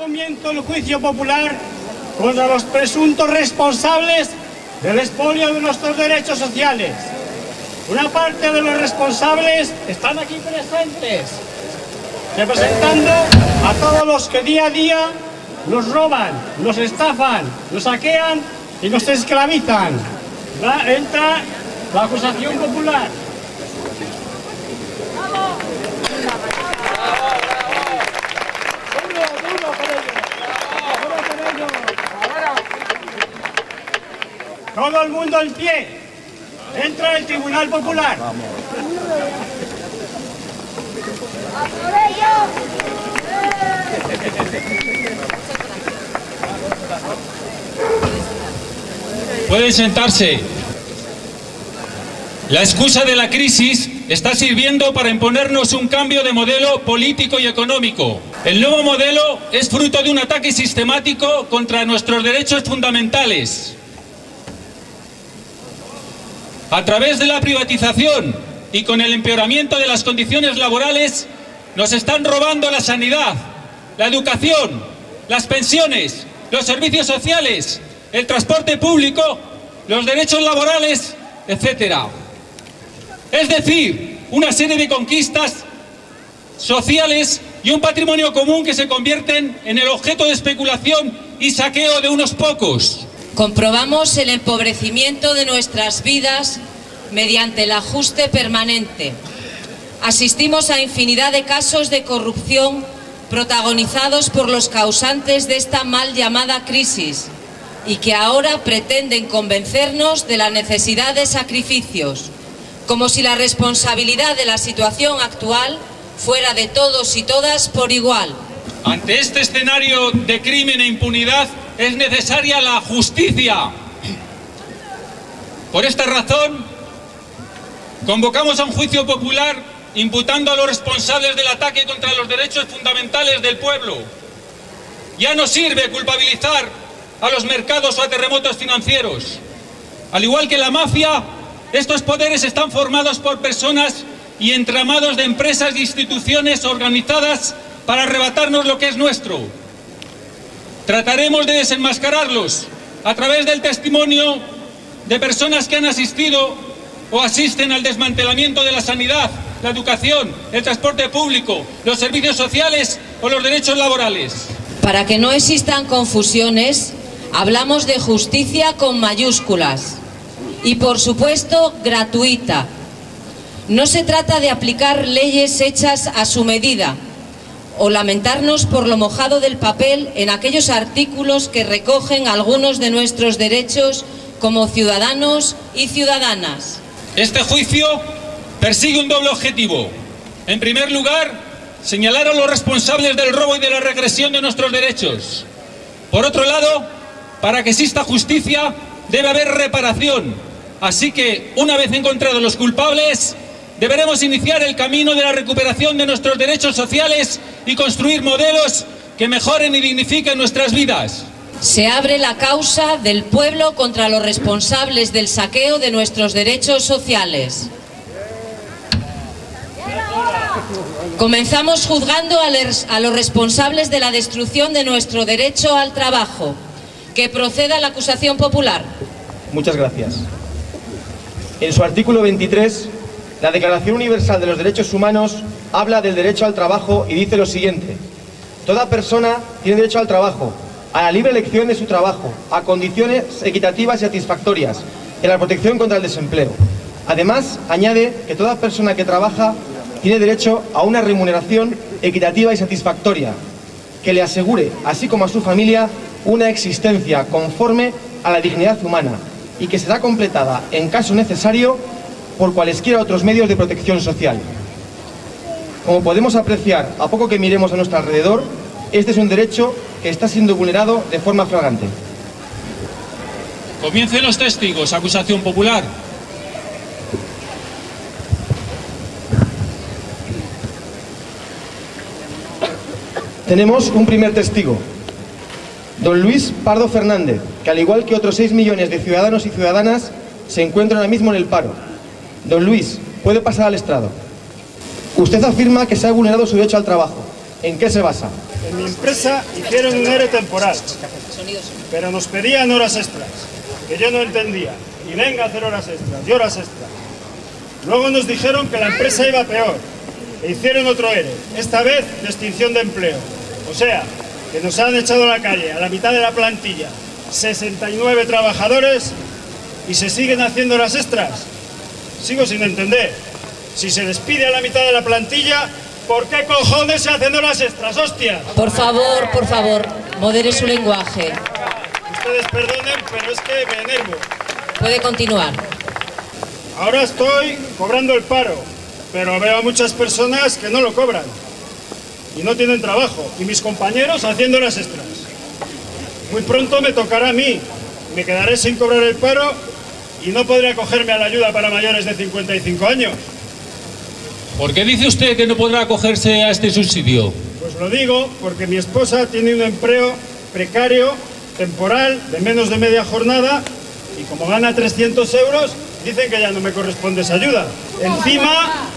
comienzo el juicio popular contra los presuntos responsables del expolio de nuestros derechos sociales. Una parte de los responsables están aquí presentes, representando a todos los que día a día nos roban, nos estafan, nos saquean y nos esclavizan. Entra la acusación popular. Todo el mundo en pie. Entra el Tribunal Popular. Pueden sentarse. La excusa de la crisis está sirviendo para imponernos un cambio de modelo político y económico. El nuevo modelo es fruto de un ataque sistemático contra nuestros derechos fundamentales. A través de la privatización y con el empeoramiento de las condiciones laborales, nos están robando la sanidad, la educación, las pensiones, los servicios sociales, el transporte público, los derechos laborales, etc. Es decir, una serie de conquistas sociales y un patrimonio común que se convierten en el objeto de especulación y saqueo de unos pocos. Comprobamos el empobrecimiento de nuestras vidas mediante el ajuste permanente. Asistimos a infinidad de casos de corrupción protagonizados por los causantes de esta mal llamada crisis y que ahora pretenden convencernos de la necesidad de sacrificios, como si la responsabilidad de la situación actual fuera de todos y todas por igual. Ante este escenario de crimen e impunidad es necesaria la justicia. Por esta razón, convocamos a un juicio popular imputando a los responsables del ataque contra los derechos fundamentales del pueblo. Ya no sirve culpabilizar a los mercados o a terremotos financieros. Al igual que la mafia, estos poderes están formados por personas y entramados de empresas e instituciones organizadas para arrebatarnos lo que es nuestro. Trataremos de desenmascararlos a través del testimonio de personas que han asistido o asisten al desmantelamiento de la sanidad, la educación, el transporte público, los servicios sociales o los derechos laborales. Para que no existan confusiones, hablamos de justicia con mayúsculas y, por supuesto, gratuita. No se trata de aplicar leyes hechas a su medida o lamentarnos por lo mojado del papel en aquellos artículos que recogen algunos de nuestros derechos como ciudadanos y ciudadanas. Este juicio persigue un doble objetivo. En primer lugar, señalar a los responsables del robo y de la regresión de nuestros derechos. Por otro lado, para que exista justicia, debe haber reparación. Así que, una vez encontrados los culpables, deberemos iniciar el camino de la recuperación de nuestros derechos sociales y construir modelos que mejoren y dignifiquen nuestras vidas. Se abre la causa del pueblo contra los responsables del saqueo de nuestros derechos sociales. Comenzamos juzgando a los responsables de la destrucción de nuestro derecho al trabajo. Que proceda la acusación popular. Muchas gracias. En su artículo 23, la Declaración Universal de los Derechos Humanos habla del derecho al trabajo y dice lo siguiente: toda persona tiene derecho al trabajo, a la libre elección de su trabajo, a condiciones equitativas y satisfactorias, y a la protección contra el desempleo. Además, añade que toda persona que trabaja tiene derecho a una remuneración equitativa y satisfactoria, que le asegure, así como a su familia, una existencia conforme a la dignidad humana y que será completada, en caso necesario, por cualesquiera otros medios de protección social. Como podemos apreciar, a poco que miremos a nuestro alrededor, este es un derecho que está siendo vulnerado de forma flagrante. Comiencen los testigos, acusación popular. Tenemos un primer testigo, don Luis Pardo Fernández, que al igual que otros 6 millones de ciudadanos y ciudadanas se encuentra ahora mismo en el paro. Don Luis, puede pasar al estrado. Usted afirma que se ha vulnerado su derecho al trabajo. ¿En qué se basa? en mi empresa hicieron un ERE temporal, pero nos pedían horas extras, que yo no entendía. Y venga a hacer horas extras, y horas extras. Luego nos dijeron que la empresa iba peor, e hicieron otro ERE, esta vez de extinción de empleo. O sea, que nos han echado a la calle, a la mitad de la plantilla, 69 trabajadores, y se siguen haciendo horas extras. Sigo sin entender. Si se despide a la mitad de la plantilla, ¿por qué cojones se hacen horas extras, hostia? Por favor, modere su lenguaje. Ustedes perdonen, pero es que me enervo. Puede continuar. Ahora estoy cobrando el paro, pero veo a muchas personas que no lo cobran y no tienen trabajo, y mis compañeros haciendo horas extras. Muy pronto me tocará a mí, me quedaré sin cobrar el paro y no podré acogerme a la ayuda para mayores de 55 años. ¿Por qué dice usted que no podrá acogerse a este subsidio? Pues lo digo porque mi esposa tiene un empleo precario, temporal, de menos de media jornada, y como gana 300 euros, dicen que ya no me corresponde esa ayuda. Encima,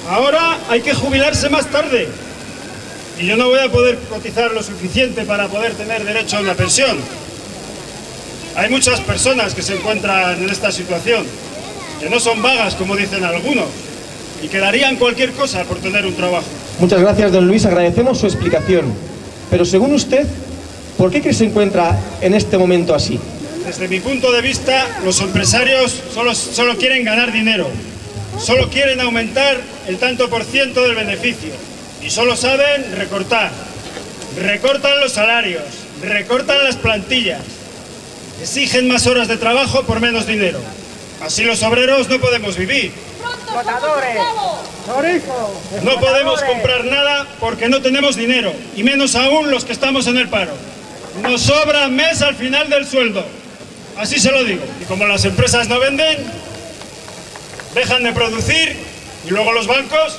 ahora hay que jubilarse más tarde, y yo no voy a poder cotizar lo suficiente para poder tener derecho a una pensión. Hay muchas personas que se encuentran en esta situación, que no son vagas, como dicen algunos, y que darían cualquier cosa por tener un trabajo. Muchas gracias, don Luis. Agradecemos su explicación. Pero según usted, ¿por qué cree que se encuentra en este momento así? Desde mi punto de vista, los empresarios solo quieren ganar dinero. Solo quieren aumentar el tanto por ciento del beneficio. Y solo saben recortar. Recortan los salarios, recortan las plantillas. Exigen más horas de trabajo por menos dinero. Así los obreros no podemos vivir. No podemos comprar nada porque no tenemos dinero, y menos aún los que estamos en el paro. Nos sobra mes al final del sueldo. Así se lo digo. Y como las empresas no venden, dejan de producir, y luego los bancos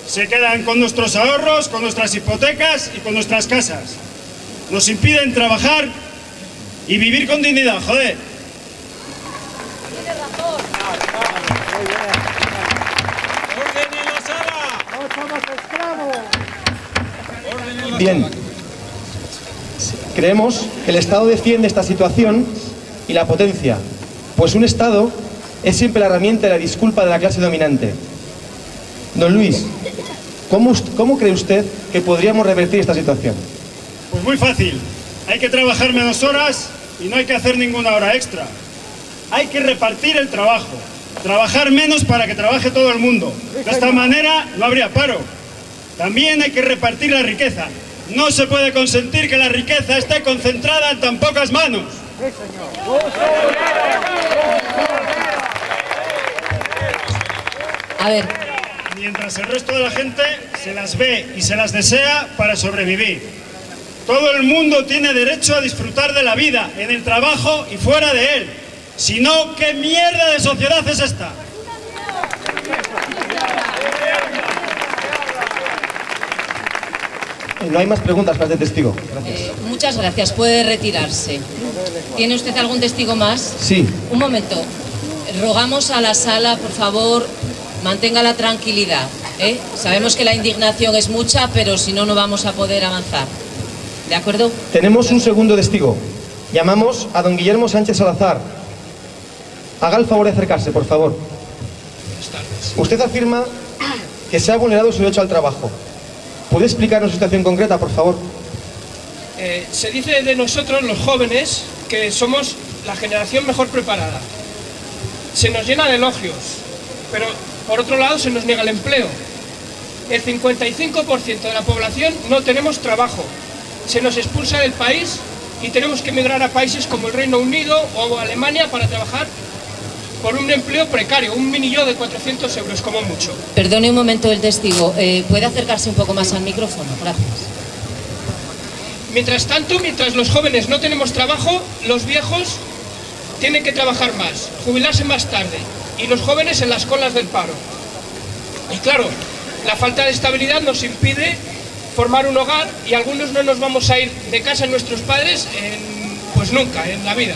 se quedan con nuestros ahorros, con nuestras hipotecas y con nuestras casas. Nos impiden trabajar y vivir con dignidad, joder. Tiene razón. ¡Orden en la sala! ¡No somos esclavos! Bien. Creemos que el Estado defiende esta situación y la potencia, pues un Estado es siempre la herramienta de la disculpa de la clase dominante. Don Luis, ¿cómo cree usted que podríamos revertir esta situación? Pues muy fácil. Hay que trabajar menos horas y no hay que hacer ninguna hora extra. Hay que repartir el trabajo. Trabajar menos para que trabaje todo el mundo. De esta manera no habría paro. También hay que repartir la riqueza. No se puede consentir que la riqueza esté concentrada en tan pocas manos. A ver, Mientras el resto de la gente se las ve y se las desea para sobrevivir. Todo el mundo tiene derecho a disfrutar de la vida, en el trabajo y fuera de él. Si no, ¿qué mierda de sociedad es esta? No hay más preguntas para este testigo. Gracias. muchas gracias. Puede retirarse. ¿Tiene usted algún testigo más? Sí. Un momento. Rogamos a la sala, por favor, mantenga la tranquilidad. Sabemos que la indignación es mucha, pero si no, no vamos a poder avanzar. ¿De acuerdo? Tenemos un segundo testigo. Llamamos a don Guillermo Sánchez Salazar. Haga el favor de acercarse, por favor. Usted afirma que se ha vulnerado su derecho al trabajo. ¿Puede explicarnos su situación concreta, por favor? Se dice de nosotros, los jóvenes, que somos la generación mejor preparada. Se nos llena de elogios, pero por otro lado se nos niega el empleo. El 55% de la población no tenemos trabajo. Se nos expulsa del país y tenemos que emigrar a países como el Reino Unido o Alemania para trabajar por un empleo precario, un minillo de 400 euros como mucho. Perdone un momento el testigo. ¿Puede acercarse un poco más al micrófono? Gracias. Mientras tanto, mientras los jóvenes no tenemos trabajo, los viejos tienen que trabajar más, jubilarse más tarde, y los jóvenes en las colas del paro. Y claro, la falta de estabilidad nos impide formar un hogar, y algunos no nos vamos a ir de casa de nuestros padres pues nunca en la vida.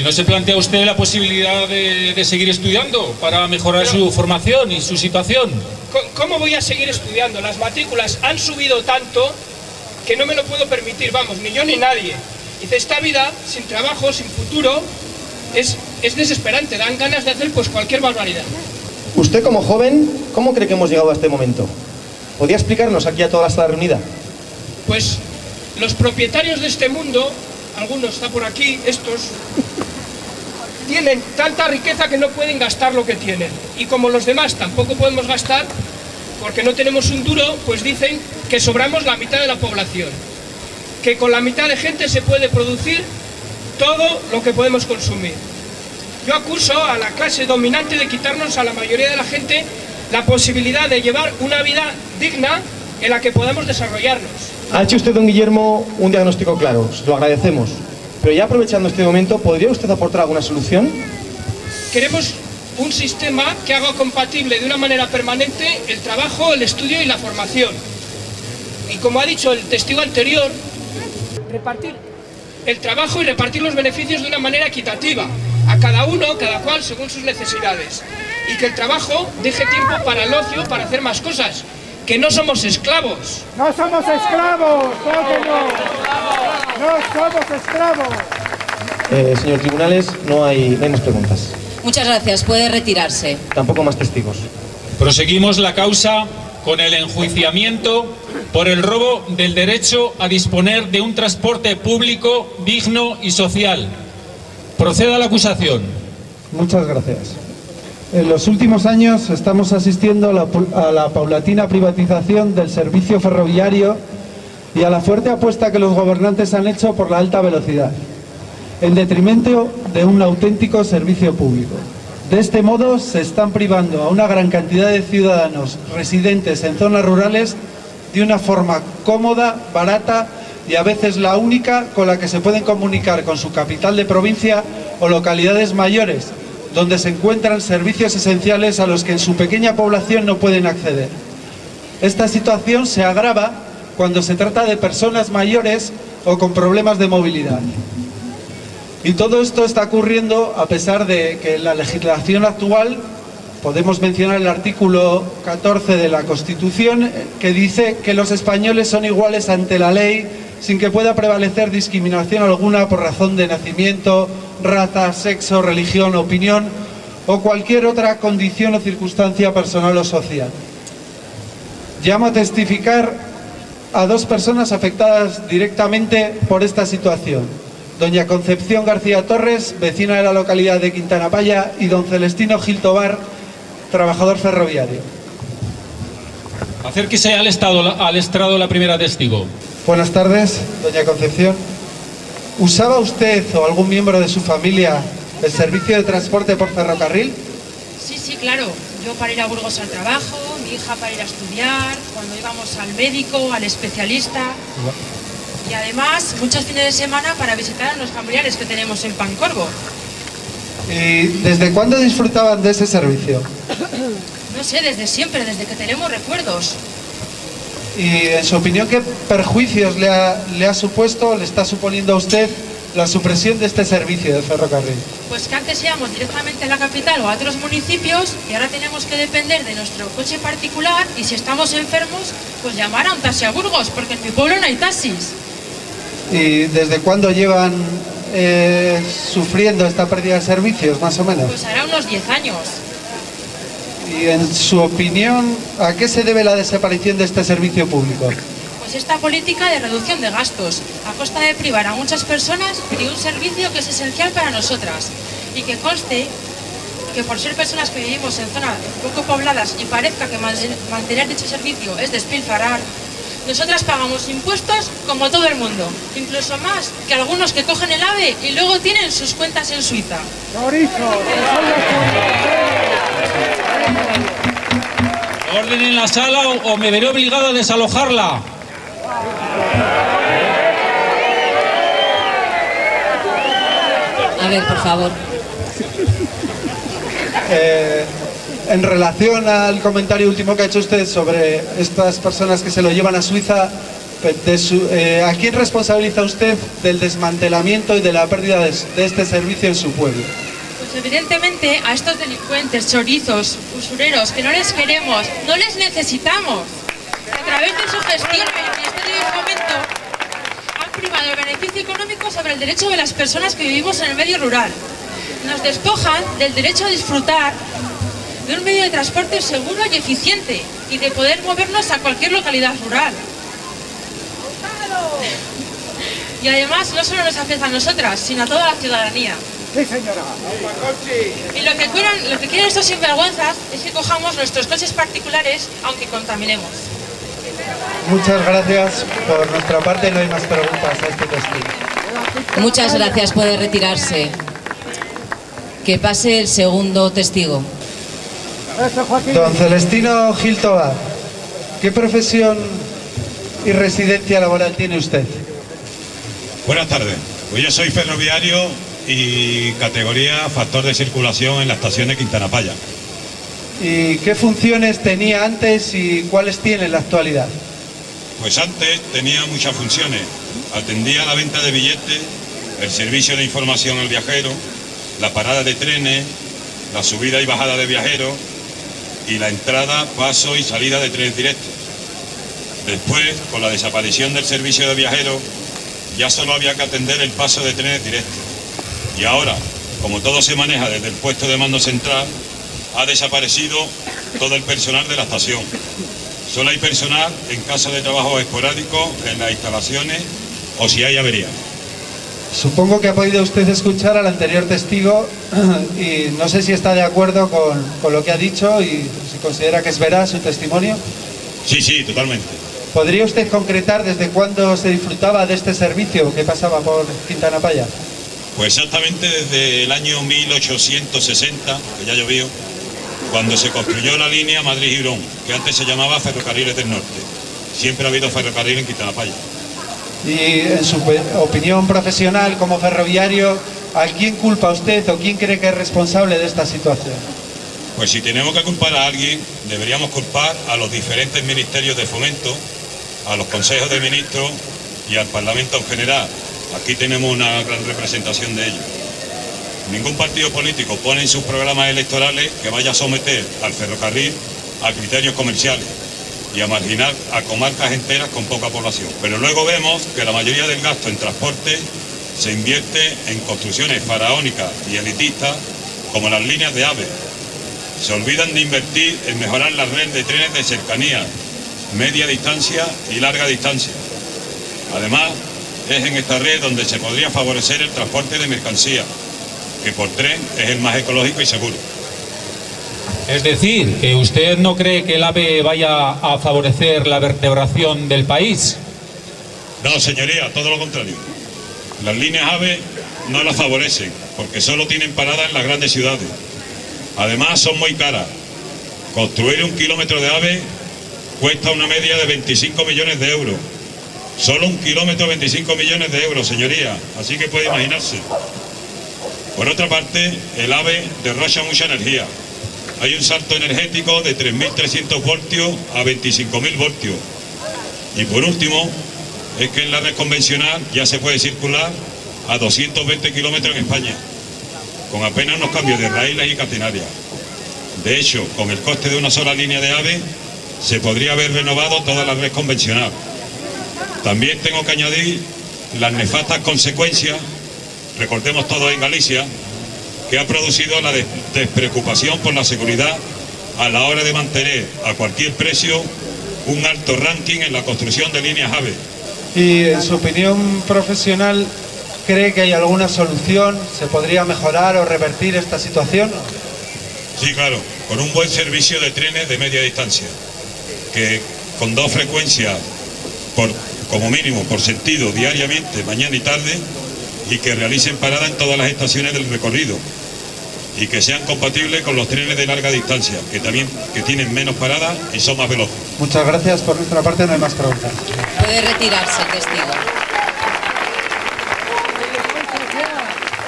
¿No se plantea usted la posibilidad de seguir estudiando para mejorar su formación y su situación? ¿Cómo voy a seguir estudiando? Las matrículas han subido tanto que no me lo puedo permitir, vamos, ni yo ni nadie. Dice, esta vida, sin trabajo, sin futuro, es desesperante, dan ganas de hacer pues cualquier barbaridad. Usted como joven, ¿cómo cree que hemos llegado a este momento? ¿Podría explicarnos aquí a toda la sala reunida? Pues los propietarios de este mundo, algunos está por aquí, estos, tienen tanta riqueza que no pueden gastar lo que tienen. Y como los demás tampoco podemos gastar, porque no tenemos un duro, pues dicen que sobramos la mitad de la población. Que con la mitad de gente se puede producir todo lo que podemos consumir. Yo acuso a la clase dominante de quitarnos a la mayoría de la gente la posibilidad de llevar una vida digna en la que podamos desarrollarnos. Ha hecho usted, don Guillermo, un diagnóstico claro, se lo agradecemos. Pero ya aprovechando este momento, ¿podría usted aportar alguna solución? Queremos un sistema que haga compatible de una manera permanente el trabajo, el estudio y la formación. Y como ha dicho el testigo anterior, repartir el trabajo y repartir los beneficios de una manera equitativa, a cada uno, cada cual, según sus necesidades. Y que el trabajo deje tiempo para el ocio, para hacer más cosas. Que no somos esclavos. ¡No somos esclavos! ¡Claro que no! ¡No somos esclavos! Señor Tribunales, no hay más preguntas. Muchas gracias. Puede retirarse. Tampoco más testigos. Proseguimos la causa con el enjuiciamiento por el robo del derecho a disponer de un transporte público digno y social. Proceda la acusación. Muchas gracias. En los últimos años estamos asistiendo a la paulatina privatización del servicio ferroviario y a la fuerte apuesta que los gobernantes han hecho por la alta velocidad, en detrimento de un auténtico servicio público. De este modo se están privando a una gran cantidad de ciudadanos residentes en zonas rurales de una forma cómoda, barata y a veces la única con la que se pueden comunicar con su capital de provincia o localidades mayores, donde se encuentran servicios esenciales a los que en su pequeña población no pueden acceder. Esta situación se agrava cuando se trata de personas mayores o con problemas de movilidad. Y todo esto está ocurriendo a pesar de que en la legislación actual podemos mencionar el artículo 14 de la Constitución, que dice que los españoles son iguales ante la ley sin que pueda prevalecer discriminación alguna por razón de nacimiento, raza, sexo, religión, opinión o cualquier otra condición o circunstancia personal o social. Llamo a testificar a dos personas afectadas directamente por esta situación: doña Concepción García Torres, vecina de la localidad de Quintana Paya, y don Celestino Gil Tobar, trabajador ferroviario. Acérquese al estrado la primera testigo. Buenas tardes, doña Concepción. ¿Usaba usted o algún miembro de su familia el servicio de transporte por ferrocarril? Sí, claro. Yo para ir a Burgos al trabajo, mi hija para ir a estudiar, cuando íbamos al médico, al especialista. Y además, muchos fines de semana para visitar a los familiares que tenemos en Pancorbo. ¿Y desde cuándo disfrutaban de ese servicio? No sé, desde siempre, desde que tenemos recuerdos. Y en su opinión, ¿qué perjuicios le ha supuesto, le está suponiendo a usted la supresión de este servicio de ferrocarril? Pues que antes íbamos directamente a la capital o a otros municipios y ahora tenemos que depender de nuestro coche particular, y si estamos enfermos, pues llamar a un taxi a Burgos, porque en mi pueblo no hay taxis. ¿Y desde cuándo llevan sufriendo esta pérdida de servicios, más o menos? Pues hará unos 10 años. Y en su opinión, ¿a qué se debe la desaparición de este servicio público? Pues esta política de reducción de gastos, a costa de privar a muchas personas de un servicio que es esencial para nosotras. Y que conste que por ser personas que vivimos en zonas poco pobladas y parezca que mantener dicho servicio es despilfarrar, nosotras pagamos impuestos como todo el mundo, incluso más que algunos que cogen el AVE y luego tienen sus cuentas en Suiza. Orden en la sala o me veré obligado a desalojarla. A ver, por favor. En relación al comentario último que ha hecho usted sobre estas personas que se lo llevan a Suiza, ¿A quién responsabiliza usted del desmantelamiento y de la pérdida de este servicio en su pueblo? Pues evidentemente a estos delincuentes, chorizos, usureros, que no les queremos, no les necesitamos. A través de su gestión en el Ministerio de Fomento han primado el beneficio económico sobre el derecho de las personas que vivimos en el medio rural. Nos despojan del derecho a disfrutar de un medio de transporte seguro y eficiente y de poder movernos a cualquier localidad rural. Y además no solo nos afecta a nosotras, sino a toda la ciudadanía. Sí, señora. Y lo que quieren estos sinvergüenzas es que cojamos nuestros coches particulares, aunque contaminemos. Muchas gracias. Por nuestra parte no hay más preguntas a este testigo. Muchas gracias, puede retirarse. Que pase el segundo testigo. Don Celestino Gil Tobar, ¿qué profesión y residencia laboral tiene usted? Buenas tardes. Pues yo soy ferroviario y categoría factor de circulación en la estación de Quintana Paya. ¿Y qué funciones tenía antes y cuáles tiene en la actualidad? Pues antes tenía muchas funciones. Atendía la venta de billetes, el servicio de información al viajero, la parada de trenes, la subida y bajada de viajeros y la entrada, paso y salida de trenes directos. Después, con la desaparición del servicio de viajeros, ya solo había que atender el paso de trenes directos. Y ahora, como todo se maneja desde el puesto de mando central, ha desaparecido todo el personal de la estación. Solo hay personal en caso de trabajo esporádico en las instalaciones o si hay avería. Supongo que ha podido usted escuchar al anterior testigo y no sé si está de acuerdo con lo que ha dicho y si considera que es veraz su testimonio. Sí, totalmente. ¿Podría usted concretar desde cuándo se disfrutaba de este servicio que pasaba por Quintana Paya? Pues exactamente desde el año 1860, que ya llovió, cuando se construyó la línea Madrid-Girón, que antes se llamaba Ferrocarriles del Norte. Siempre ha habido ferrocarril en Quintana Paya. Y en su opinión profesional como ferroviario, ¿a quién culpa usted o quién cree que es responsable de esta situación? Pues si tenemos que culpar a alguien, deberíamos culpar a los diferentes ministerios de fomento, a los consejos de ministros y al Parlamento en general. Aquí tenemos una gran representación de ellos. Ningún partido político pone en sus programas electorales que vaya a someter al ferrocarril a criterios comerciales y a marginar a comarcas enteras con poca población. Pero luego vemos que la mayoría del gasto en transporte se invierte en construcciones faraónicas y elitistas como las líneas de AVE. Se olvidan de invertir en mejorar la red de trenes de cercanía, media distancia y larga distancia. Además, es en esta red donde se podría favorecer el transporte de mercancías, que por tren es el más ecológico y seguro. Es decir, que usted no cree que el AVE vaya a favorecer la vertebración del país. No, señoría, todo lo contrario. Las líneas AVE no las favorecen, porque solo tienen parada en las grandes ciudades. Además, son muy caras. Construir 1 kilómetro de AVE cuesta una media de 25 millones de euros. Solo 1 kilómetro, 25 millones de euros, señoría. Así que puede imaginarse. Por otra parte, el AVE derrocha mucha energía. Hay un salto energético de 3.300 voltios a 25.000 voltios. Y por último, es que en la red convencional ya se puede circular a 220 kilómetros en España, con apenas unos cambios de raíles y catenarias. De hecho, con el coste de una sola línea de AVE, se podría haber renovado toda la red convencional. También tengo que añadir las nefastas consecuencias, recordemos todos en Galicia, que ha producido la despreocupación por la seguridad a la hora de mantener a cualquier precio un alto ranking en la construcción de líneas AVE. Y en su opinión profesional, ¿cree que hay alguna solución? ¿Se podría mejorar o revertir esta situación? Sí, claro, con un buen servicio de trenes de media distancia, que con 2 frecuencias como mínimo por sentido diariamente, mañana y tarde, y que realicen parada en todas las estaciones del recorrido y que sean compatibles con los trenes de larga distancia, que tienen menos paradas y son más veloces. Muchas gracias. Por nuestra parte no hay más preguntas. Puede retirarse el testigo.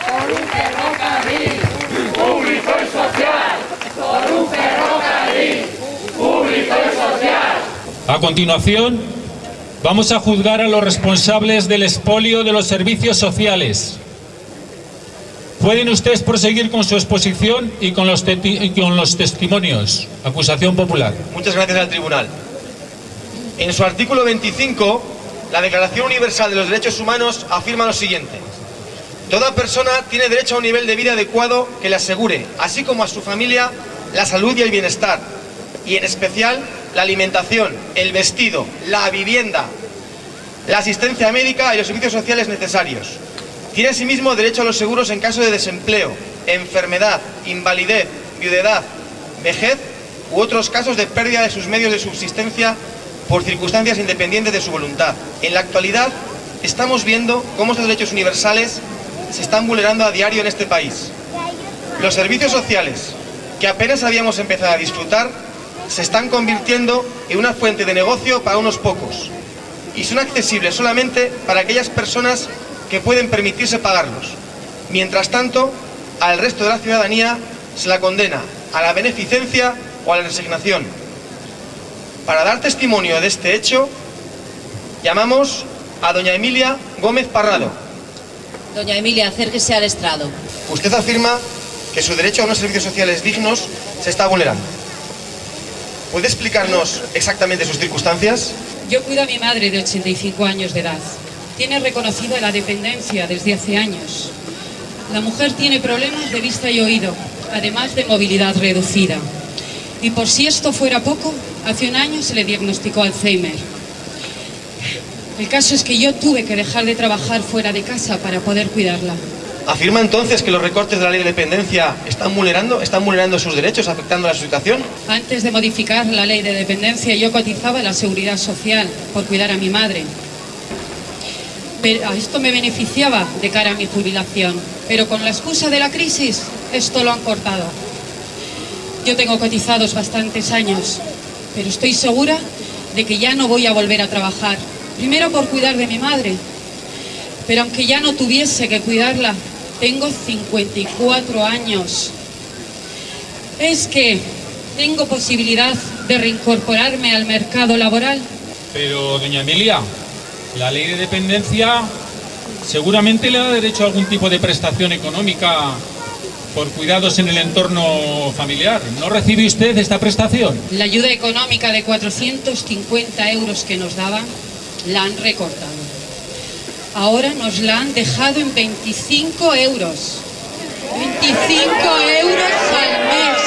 Por un ferrocarril público y social. Por un ferrocarril público y social. A continuación, Vamos a juzgar a los responsables del expolio de los servicios sociales. Pueden ustedes proseguir con su exposición y con los testimonios. Acusación popular. Muchas gracias al tribunal. En su artículo 25, la Declaración Universal de los Derechos Humanos afirma lo siguiente: toda persona tiene derecho a un nivel de vida adecuado que le asegure, así como a su familia, la salud y el bienestar, y en especial la alimentación, el vestido, la vivienda, la asistencia médica y los servicios sociales necesarios. Tiene asimismo derecho a los seguros en caso de desempleo, enfermedad, invalidez, viudedad, vejez u otros casos de pérdida de sus medios de subsistencia por circunstancias independientes de su voluntad. En la actualidad estamos viendo cómo estos derechos universales se están vulnerando a diario en este país. Los servicios sociales, que apenas habíamos empezado a disfrutar, se están convirtiendo en una fuente de negocio para unos pocos y son accesibles solamente para aquellas personas que pueden permitirse pagarlos. Mientras tanto, al resto de la ciudadanía se la condena a la beneficencia o a la resignación. Para dar testimonio de este hecho, llamamos a doña Emilia Gómez Parrado. Doña Emilia, acérquese al estrado. Usted afirma que su derecho a unos servicios sociales dignos se está vulnerando. ¿Puede explicarnos exactamente sus circunstancias? Yo cuido a mi madre de 85 años de edad. Tiene reconocida la dependencia desde hace años. La mujer tiene problemas de vista y oído, además de movilidad reducida. Y por si esto fuera poco, hace un año se le diagnosticó Alzheimer. El caso es que yo tuve que dejar de trabajar fuera de casa para poder cuidarla. ¿Afirma entonces que los recortes de la ley de dependencia están vulnerando sus derechos, afectando a la situación? Antes de modificar la ley de dependencia, yo cotizaba a la Seguridad Social por cuidar a mi madre. Pero a esto me beneficiaba de cara a mi jubilación. Pero con la excusa de la crisis, esto lo han cortado. Yo tengo cotizados bastantes años, pero estoy segura de que ya no voy a volver a trabajar. Primero por cuidar de mi madre, pero aunque ya no tuviese que cuidarla, tengo 54 años. ¿Es que tengo posibilidad de reincorporarme al mercado laboral? Pero, doña Emilia, la ley de dependencia seguramente le da derecho a algún tipo de prestación económica por cuidados en el entorno familiar. ¿No recibe usted esta prestación? La ayuda económica de 450 euros que nos daban la han recortado. Ahora nos la han dejado en 25 euros. 25 euros al mes.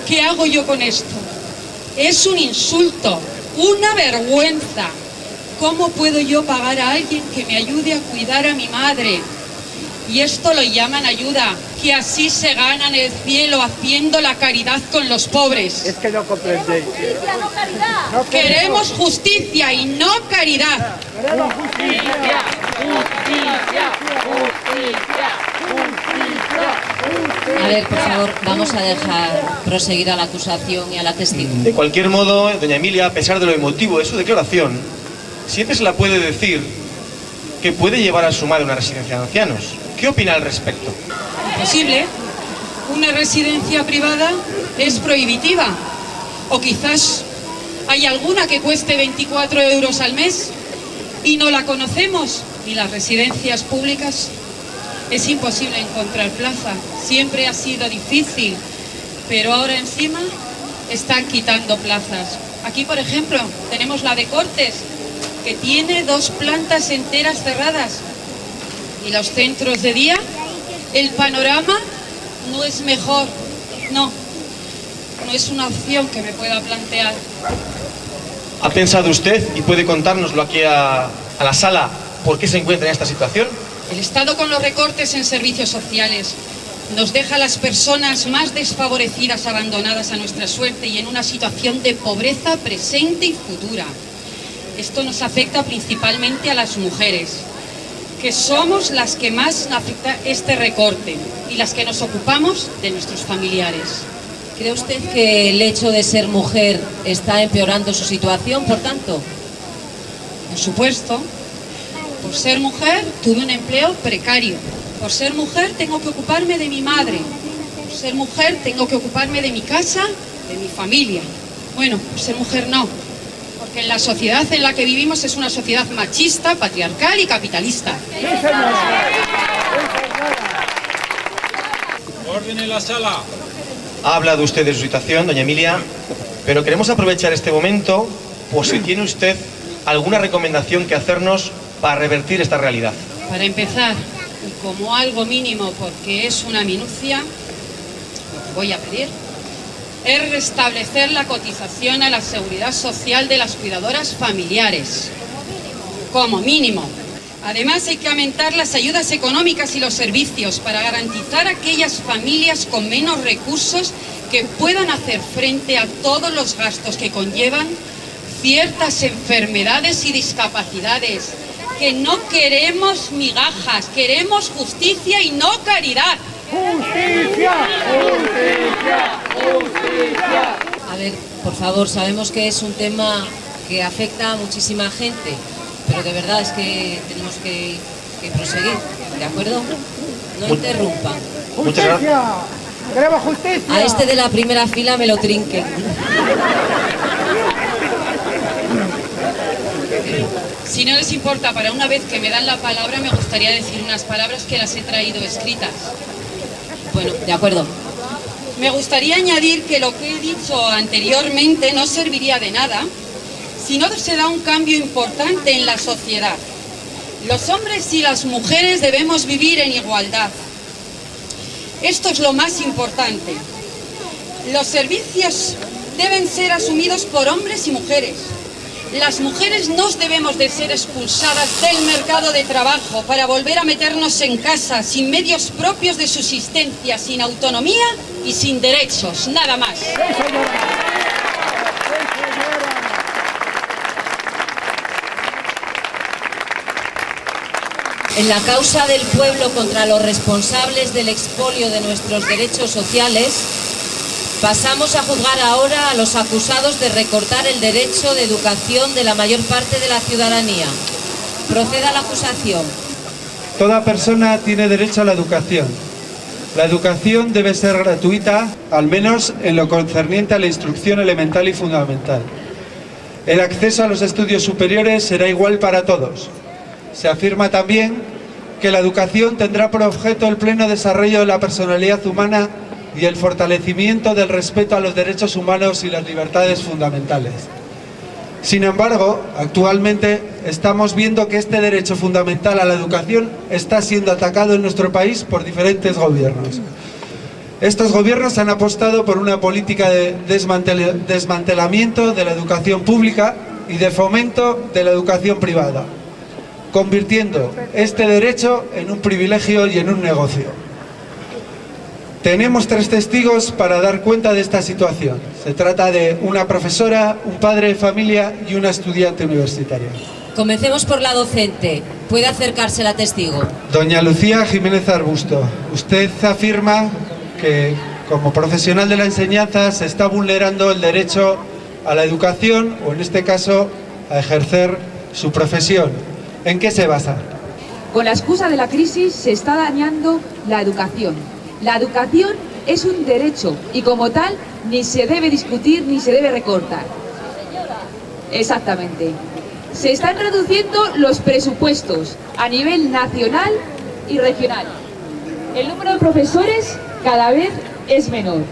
¿Qué hago yo con esto? Es un insulto, una vergüenza. ¿Cómo puedo yo pagar a alguien que me ayude a cuidar a mi madre? Y esto lo llaman ayuda, que así se ganan el cielo haciendo la caridad con los pobres. Es que no comprendéis. Justicia, no caridad. Queremos justicia y no caridad. Queremos justicia, justicia, justicia. A ver, por favor, vamos a dejar proseguir a la acusación y a la testigo. De cualquier modo, doña Emilia, a pesar de lo emotivo de su declaración, siempre se la puede decir que puede llevar a su madre a una residencia de ancianos. ¿Qué opina al respecto? Imposible. Una residencia privada es prohibitiva. O quizás hay alguna que cueste 24 euros al mes y no la conocemos. Y las residencias públicas es imposible encontrar plaza. Siempre ha sido difícil, pero ahora encima están quitando plazas. Aquí, por ejemplo, tenemos la de Cortes, que tiene 2 plantas enteras cerradas. Y los centros de día, el panorama no es mejor. No es una opción que me pueda plantear. ¿Ha pensado usted y puede contárnoslo aquí a la sala por qué se encuentra en esta situación? El Estado, con los recortes en servicios sociales, nos deja a las personas más desfavorecidas abandonadas a nuestra suerte y en una situación de pobreza presente y futura. Esto nos afecta principalmente a las mujeres, que somos las que más afecta este recorte y las que nos ocupamos de nuestros familiares. ¿Cree usted que el hecho de ser mujer está empeorando su situación, por tanto? Por supuesto. Por ser mujer tuve un empleo precario. Por ser mujer tengo que ocuparme de mi madre. Por ser mujer tengo que ocuparme de mi casa, de mi familia. Bueno, por ser mujer no. Porque que en la sociedad en la que vivimos es una sociedad machista, patriarcal y capitalista. Orden en la sala. Ha hablado usted de su situación, doña Emilia, pero queremos aprovechar este momento por si tiene usted alguna recomendación que hacernos para revertir esta realidad. Para empezar, y como algo mínimo porque es una minucia, lo que voy a pedir es restablecer la cotización a la seguridad social de las cuidadoras familiares, como mínimo. Además, hay que aumentar las ayudas económicas y los servicios para garantizar a aquellas familias con menos recursos que puedan hacer frente a todos los gastos que conllevan ciertas enfermedades y discapacidades. Que no queremos migajas, queremos justicia y no caridad. ¡Justicia! ¡Justicia! ¡Justicia! A ver, por favor, sabemos que es un tema que afecta a muchísima gente, pero de verdad es que tenemos que proseguir, ¿de acuerdo? No interrumpan. ¡Justicia! ¡Queremos justicia! A este de la primera fila me lo trinquen. Si no les importa, para una vez que me dan la palabra, me gustaría decir unas palabras que las he traído escritas. Bueno, de acuerdo. Me gustaría añadir que lo que he dicho anteriormente no serviría de nada si no se da un cambio importante en la sociedad. Los hombres y las mujeres debemos vivir en igualdad. Esto es lo más importante. Los servicios deben ser asumidos por hombres y mujeres. Las mujeres no debemos de ser expulsadas del mercado de trabajo para volver a meternos en casa sin medios propios de subsistencia, sin autonomía y sin derechos, nada más. En la causa del pueblo contra los responsables del expolio de nuestros derechos sociales, pasamos a juzgar ahora a los acusados de recortar el derecho de educación de la mayor parte de la ciudadanía. Proceda la acusación. Toda persona tiene derecho a la educación. La educación debe ser gratuita, al menos en lo concerniente a la instrucción elemental y fundamental. El acceso a los estudios superiores será igual para todos. Se afirma también que la educación tendrá por objeto el pleno desarrollo de la personalidad humana y el fortalecimiento del respeto a los derechos humanos y las libertades fundamentales. Sin embargo, actualmente estamos viendo que este derecho fundamental a la educación está siendo atacado en nuestro país por diferentes gobiernos. Estos gobiernos han apostado por una política de desmantelamiento de la educación pública y de fomento de la educación privada, convirtiendo este derecho en un privilegio y en un negocio. Tenemos 3 testigos para dar cuenta de esta situación. Se trata de una profesora, un padre de familia y una estudiante universitaria. Comencemos por la docente. ¿Puede acercarse la testigo? Doña Lucía Jiménez Arbusto, usted afirma que como profesional de la enseñanza se está vulnerando el derecho a la educación o en este caso a ejercer su profesión. ¿En qué se basa? Con la excusa de la crisis se está dañando la educación. La educación es un derecho y como tal ni se debe discutir ni se debe recortar. Exactamente. Se están reduciendo los presupuestos a nivel nacional y regional. El número de profesores cada vez es menor.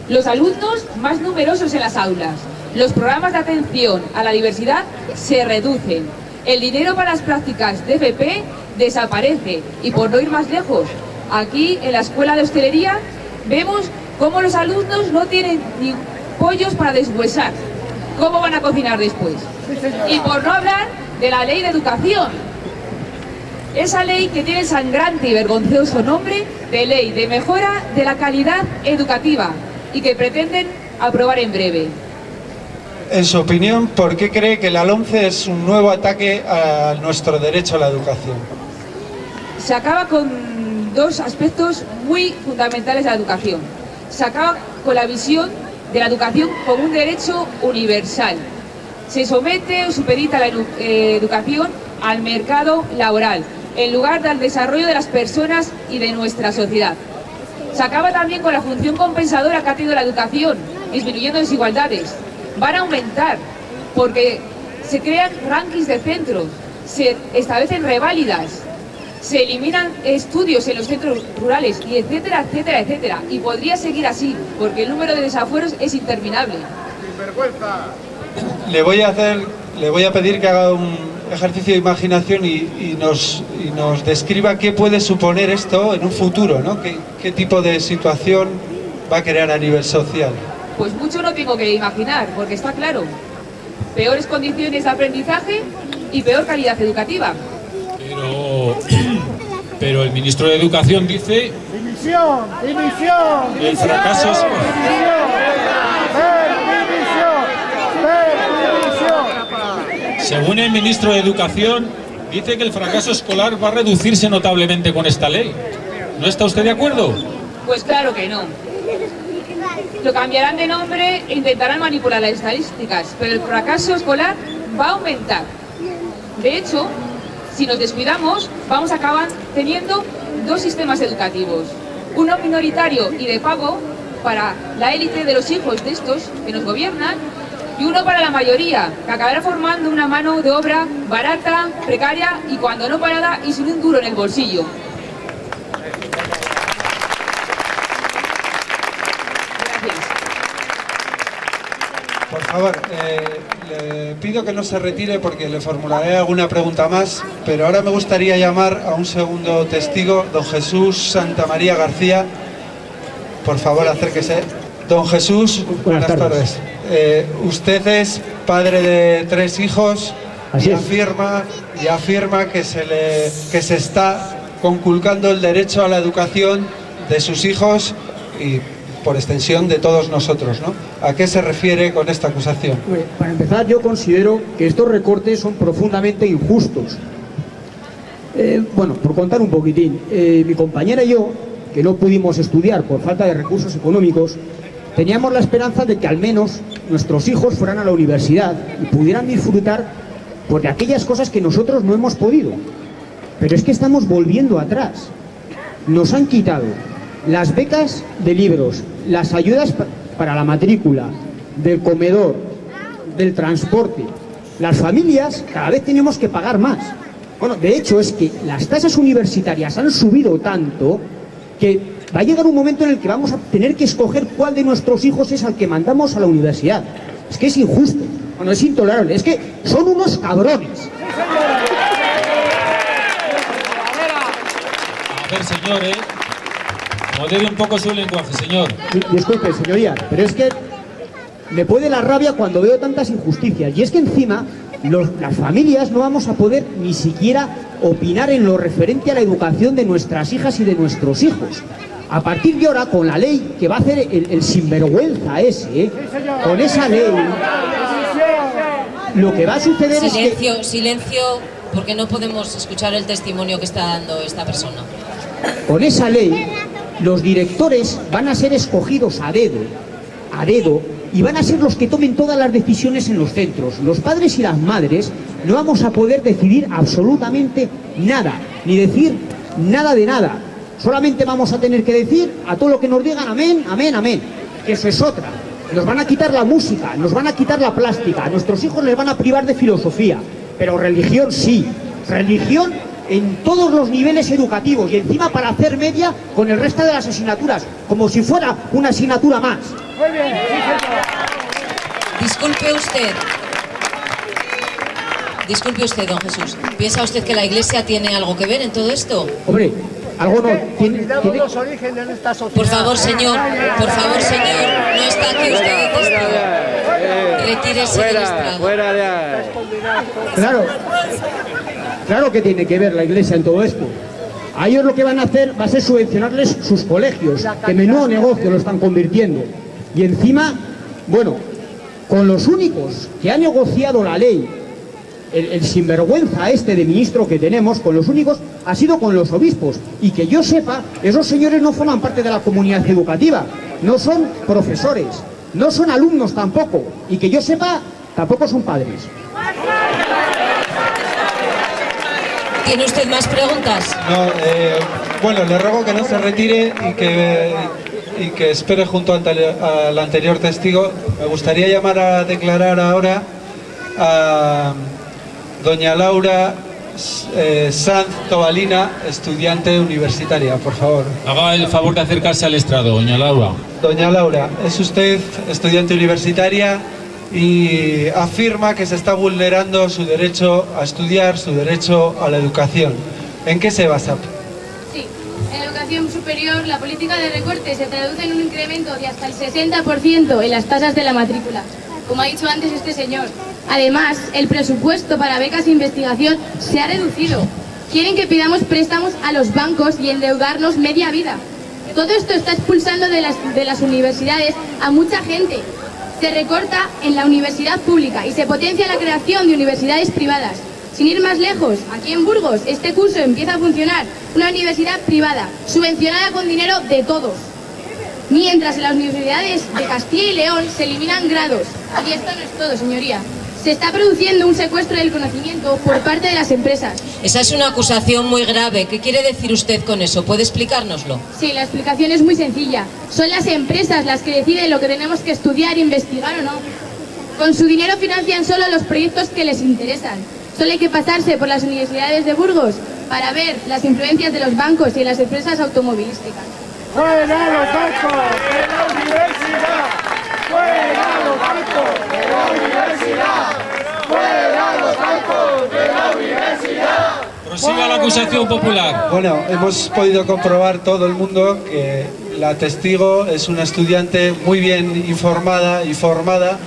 Los alumnos más numerosos en las aulas. Los programas de atención a la diversidad se reducen. El dinero para las prácticas de FP desaparece y por no ir más lejos, aquí en la escuela de hostelería vemos cómo los alumnos no tienen ni pollos para deshuesar. ¿Cómo van a cocinar después? Y por no hablar de la ley de educación. Esa ley que tiene el sangrante y vergonzoso nombre de Ley de Mejora de la Calidad Educativa y que pretenden aprobar en breve. En su opinión, ¿por qué cree que la LOMCE es un nuevo ataque a nuestro derecho a la educación? Se acaba con 2 aspectos muy fundamentales de la educación. Se acaba con la visión de la educación como un derecho universal. Se somete o supedita la educación al mercado laboral, en lugar del desarrollo de las personas y de nuestra sociedad. Se acaba también con la función compensadora que ha tenido la educación, disminuyendo desigualdades. Van a aumentar, porque Se crean rankings de centros, se establecen reválidas, se eliminan estudios en los centros rurales, y etcétera, etcétera, etcétera. Y podría seguir así, porque el número de desafueros es interminable. ¡Sinvergüenza! Le voy a pedir que haga un ejercicio de imaginación y nos describa qué puede suponer esto en un futuro, ¿no? ¿Qué tipo de situación va a crear a nivel social? Pues mucho no tengo que imaginar, porque está claro. Peores condiciones de aprendizaje y peor calidad educativa. Pero el ministro de Educación dice... ¡Dimisión! ¡Dimisión! El fracaso es... Según el ministro de Educación, dice que el fracaso escolar va a reducirse notablemente con esta ley. ¿No está usted de acuerdo? Pues claro que no. Lo cambiarán de nombre e intentarán manipular las estadísticas, pero el fracaso escolar va a aumentar. De hecho, si nos descuidamos, vamos a acabar teniendo dos sistemas educativos. Uno minoritario y de pago para la élite de los hijos de estos que nos gobiernan, y uno para la mayoría, que acabará formando una mano de obra barata, precaria y cuando no parada y sin un duro en el bolsillo. Por favor, le pido que no se retire porque le formularé alguna pregunta más, pero ahora me gustaría llamar a un segundo testigo, don Jesús Santamaría García. Por favor, acérquese. Don Jesús, buenas tardes. Usted es padre de 3 hijos y afirma que se está conculcando el derecho a la educación de sus hijos y por extensión de todos nosotros, ¿no? ¿A qué se refiere con esta acusación? Para empezar, yo considero que estos recortes son profundamente injustos. Bueno, por contar un poquitín, mi compañera y yo, que no pudimos estudiar por falta de recursos económicos, teníamos la esperanza de que al menos nuestros hijos fueran a la universidad y pudieran disfrutar pues, de aquellas cosas que nosotros no hemos podido. Pero es que estamos volviendo atrás. Nos han quitado las becas de libros, las ayudas para la matrícula, del comedor, del transporte. Las familias cada vez tenemos que pagar más. Bueno, de hecho es que las tasas universitarias han subido tanto que va a llegar un momento en el que vamos a tener que escoger cuál de nuestros hijos es al que mandamos a la universidad. Es que es injusto, bueno, es intolerable, es que son unos cabrones. A ver, señor, modere un poco su lenguaje, señor. Disculpe, señoría, pero es que me puede la rabia cuando veo tantas injusticias. Y es que encima las familias no vamos a poder ni siquiera opinar en lo referente a la educación de nuestras hijas y de nuestros hijos. A partir de ahora, con la ley que va a hacer el sinvergüenza ese, con esa ley, lo que va a suceder es que... Silencio, porque no podemos escuchar el testimonio que está dando esta persona. Con esa ley, los directores van a ser escogidos a dedo, y van a ser los que tomen todas las decisiones en los centros. Los padres y las madres no vamos a poder decidir absolutamente nada, ni decir nada de nada. Solamente vamos a tener que decir a todo lo que nos digan amén, amén, amén. Que eso es otra. Nos van a quitar la música, nos van a quitar la plástica, a nuestros hijos les van a privar de filosofía. Pero religión sí, religión en todos los niveles educativos y encima para hacer media con el resto de las asignaturas, como si fuera una asignatura más. Muy bien, Disculpe usted, don Jesús. ¿Piensa usted que la Iglesia tiene algo que ver en todo esto? Hombre, algo no. ¿Tiene? los orígenes de esta sociedad. Por favor, señor, no está aquí usted de testigo. Retírese del estrado. Claro que tiene que ver la Iglesia en todo esto. A ellos lo que van a hacer va a ser subvencionarles sus colegios, que menudo negocio lo están convirtiendo. Y encima, bueno, con los únicos que han negociado la ley, el sinvergüenza este de ministro que tenemos, con los únicos, ha sido con los obispos. Y que yo sepa, esos señores no forman parte de la comunidad educativa, no son profesores, no son alumnos tampoco, y que yo sepa, tampoco son padres. ¿Tiene usted más preguntas? No, bueno, le ruego que no se retire y que espere junto al anterior testigo. Me gustaría llamar a declarar ahora a doña Laura Sanz Tobalina, estudiante universitaria, por favor. Haga el favor de acercarse al estrado, doña Laura. Doña Laura, es usted estudiante universitaria y afirma que se está vulnerando su derecho a estudiar, su derecho a la educación. ¿En qué se basa? Sí, en educación superior la política de recorte se traduce en un incremento de hasta el 60% en las tasas de la matrícula, como ha dicho antes este señor. Además, el presupuesto para becas e investigación se ha reducido. Quieren que pidamos préstamos a los bancos y endeudarnos media vida. Todo esto está expulsando de las universidades a mucha gente. Se recorta en la universidad pública y se potencia la creación de universidades privadas. Sin ir más lejos, aquí en Burgos, este curso empieza a funcionar una universidad privada, subvencionada con dinero de todos. Mientras en las universidades de Castilla y León se eliminan grados. Y esto no es todo, señoría. Se está produciendo un secuestro del conocimiento por parte de las empresas. Esa es una acusación muy grave. ¿Qué quiere decir usted con eso? ¿Puede explicárnoslo? Sí, la explicación es muy sencilla. Son las empresas las que deciden lo que tenemos que estudiar, investigar o no. Con su dinero financian solo los proyectos que les interesan. Solo hay que pasarse por las universidades de Burgos para ver las influencias de los bancos y de las empresas automovilísticas. ¡Fuera los bancos de la universidad! ¡Fuera los bancos de la universidad! ¡Fuera los bancos de la universidad! Prosiga la acusación popular. Bueno, hemos podido comprobar todo el mundo que la testigo es una estudiante muy bien informada y formada,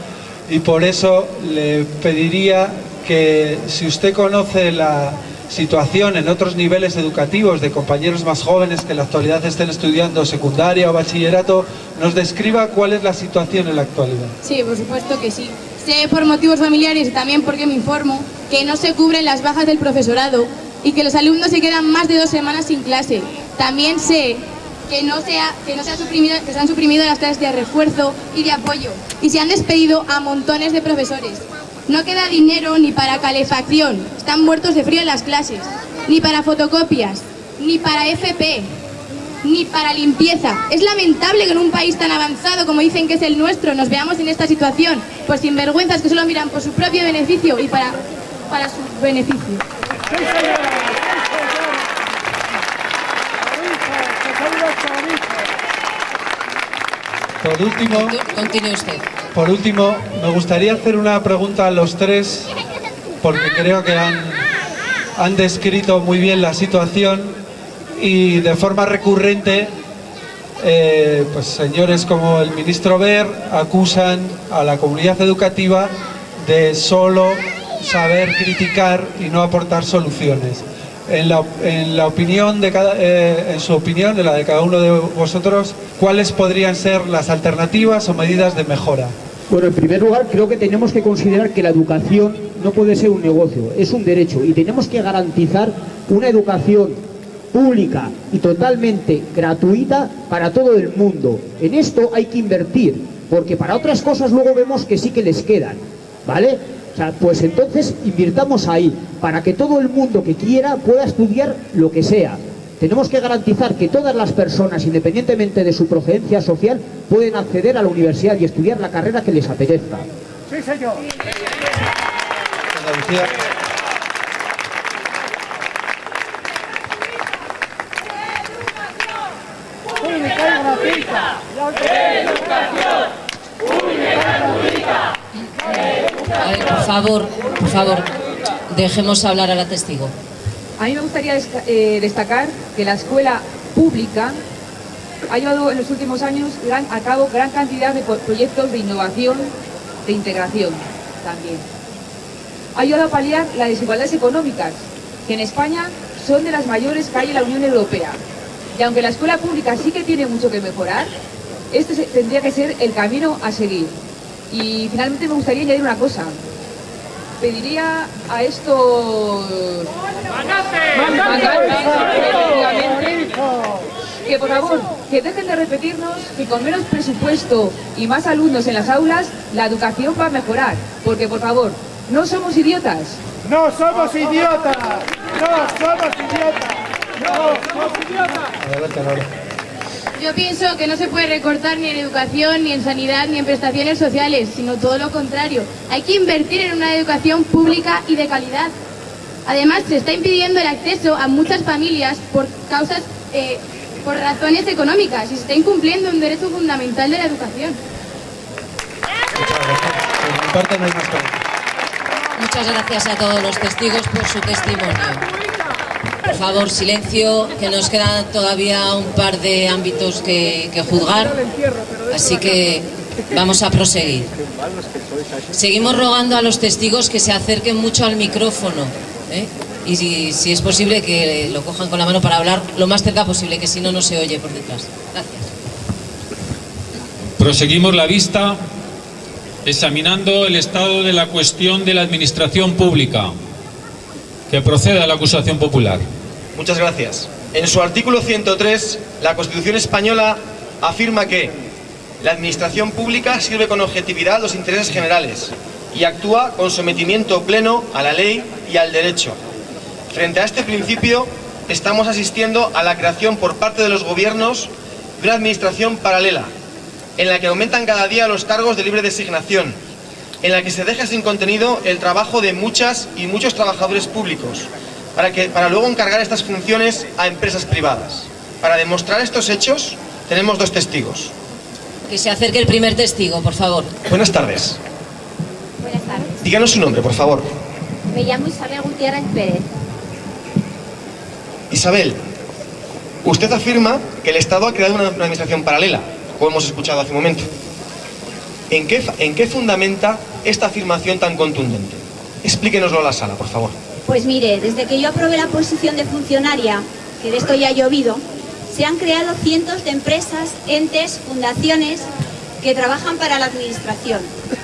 y por eso le pediría que, si usted conoce la situación en otros niveles educativos de compañeros más jóvenes que en la actualidad estén estudiando secundaria o bachillerato, nos describa cuál es la situación en la actualidad. Sí, por supuesto que sí. Sé por motivos familiares y también porque me informo que no se cubren las bajas del profesorado y que los alumnos se quedan más de 2 semanas sin clase. También sé que se han suprimido las clases de refuerzo y de apoyo y se han despedido a montones de profesores. No queda dinero ni para calefacción, están muertos de frío en las clases, ni para fotocopias, ni para FP, ni para limpieza. Es lamentable que en un país tan avanzado como dicen que es el nuestro nos veamos en esta situación, pues sinvergüenzas que solo miran por su propio beneficio y para su beneficio. Por último, continúe usted. Por último, me gustaría hacer una pregunta a los tres, porque creo que han descrito muy bien la situación y de forma recurrente, pues señores como el ministro Wert acusan a la comunidad educativa de solo saber criticar y no aportar soluciones. En la opinión de en su opinión, en la de cada uno de vosotros, ¿cuáles podrían ser las alternativas o medidas de mejora? Bueno, en primer lugar, creo que tenemos que considerar que la educación no puede ser un negocio, es un derecho, y tenemos que garantizar una educación pública y totalmente gratuita para todo el mundo. En esto hay que invertir, porque para otras cosas luego vemos que sí que les quedan, ¿vale? O sea, pues entonces invirtamos ahí, para que todo el mundo que quiera pueda estudiar lo que sea. Tenemos que garantizar que todas las personas, independientemente de su procedencia social, pueden acceder a la universidad y estudiar la carrera que les apetezca. Sí, señor. ¡Educación! ¡Única gratuita! A ver, por favor, dejemos hablar a la testigo. A mí me gustaría destacar que la escuela pública ha llevado en los últimos años a cabo gran cantidad de proyectos de innovación, de integración también. Ha ayudado a paliar las desigualdades económicas, que en España son de las mayores que hay en la Unión Europea. Y aunque la escuela pública sí que tiene mucho que mejorar, este tendría que ser el camino a seguir. Y finalmente me gustaría añadir una cosa. Pediría a estos mandantes, efectivamente, que por favor, que dejen de repetirnos que con menos presupuesto y más alumnos en las aulas, la educación va a mejorar. Porque por favor, no somos idiotas. ¡No somos idiotas! ¡No somos idiotas! ¡No somos idiotas! Adelante, Laura. Yo pienso que no se puede recortar ni en educación, ni en sanidad, ni en prestaciones sociales, sino todo lo contrario. Hay que invertir en una educación pública y de calidad. Además, se está impidiendo el acceso a muchas familias por razones económicas y se está incumpliendo un derecho fundamental de la educación. Muchas gracias a todos los testigos por su testimonio. Por favor, silencio, que nos quedan todavía un par de ámbitos que juzgar, así que vamos a proseguir. Seguimos rogando a los testigos que se acerquen mucho al micrófono, y si es posible que lo cojan con la mano para hablar lo más cerca posible, que si no, no se oye por detrás. Gracias. Proseguimos la vista examinando el estado de la cuestión de la administración pública. Que proceda la acusación popular. Muchas gracias. En su artículo 103, la Constitución española afirma que la administración pública sirve con objetividad los intereses generales y actúa con sometimiento pleno a la ley y al derecho. Frente a este principio, estamos asistiendo a la creación por parte de los gobiernos de una administración paralela, en la que aumentan cada día los cargos de libre designación, en la que se deja sin contenido el trabajo de muchas y muchos trabajadores públicos, para luego encargar estas funciones a empresas privadas. Para demostrar estos hechos, tenemos dos testigos. Que se acerque el primer testigo, por favor. Buenas tardes. Buenas tardes. Díganos su nombre, por favor. Me llamo Isabel Gutiérrez Pérez. Isabel, usted afirma que el Estado ha creado una administración paralela, como hemos escuchado hace un momento. ¿En qué fundamenta esta afirmación tan contundente? Explíquenoslo a la sala, por favor. Pues mire, desde que yo aprobé la posición de funcionaria, que de esto ya ha llovido, se han creado cientos de empresas, entes, fundaciones que trabajan para la administración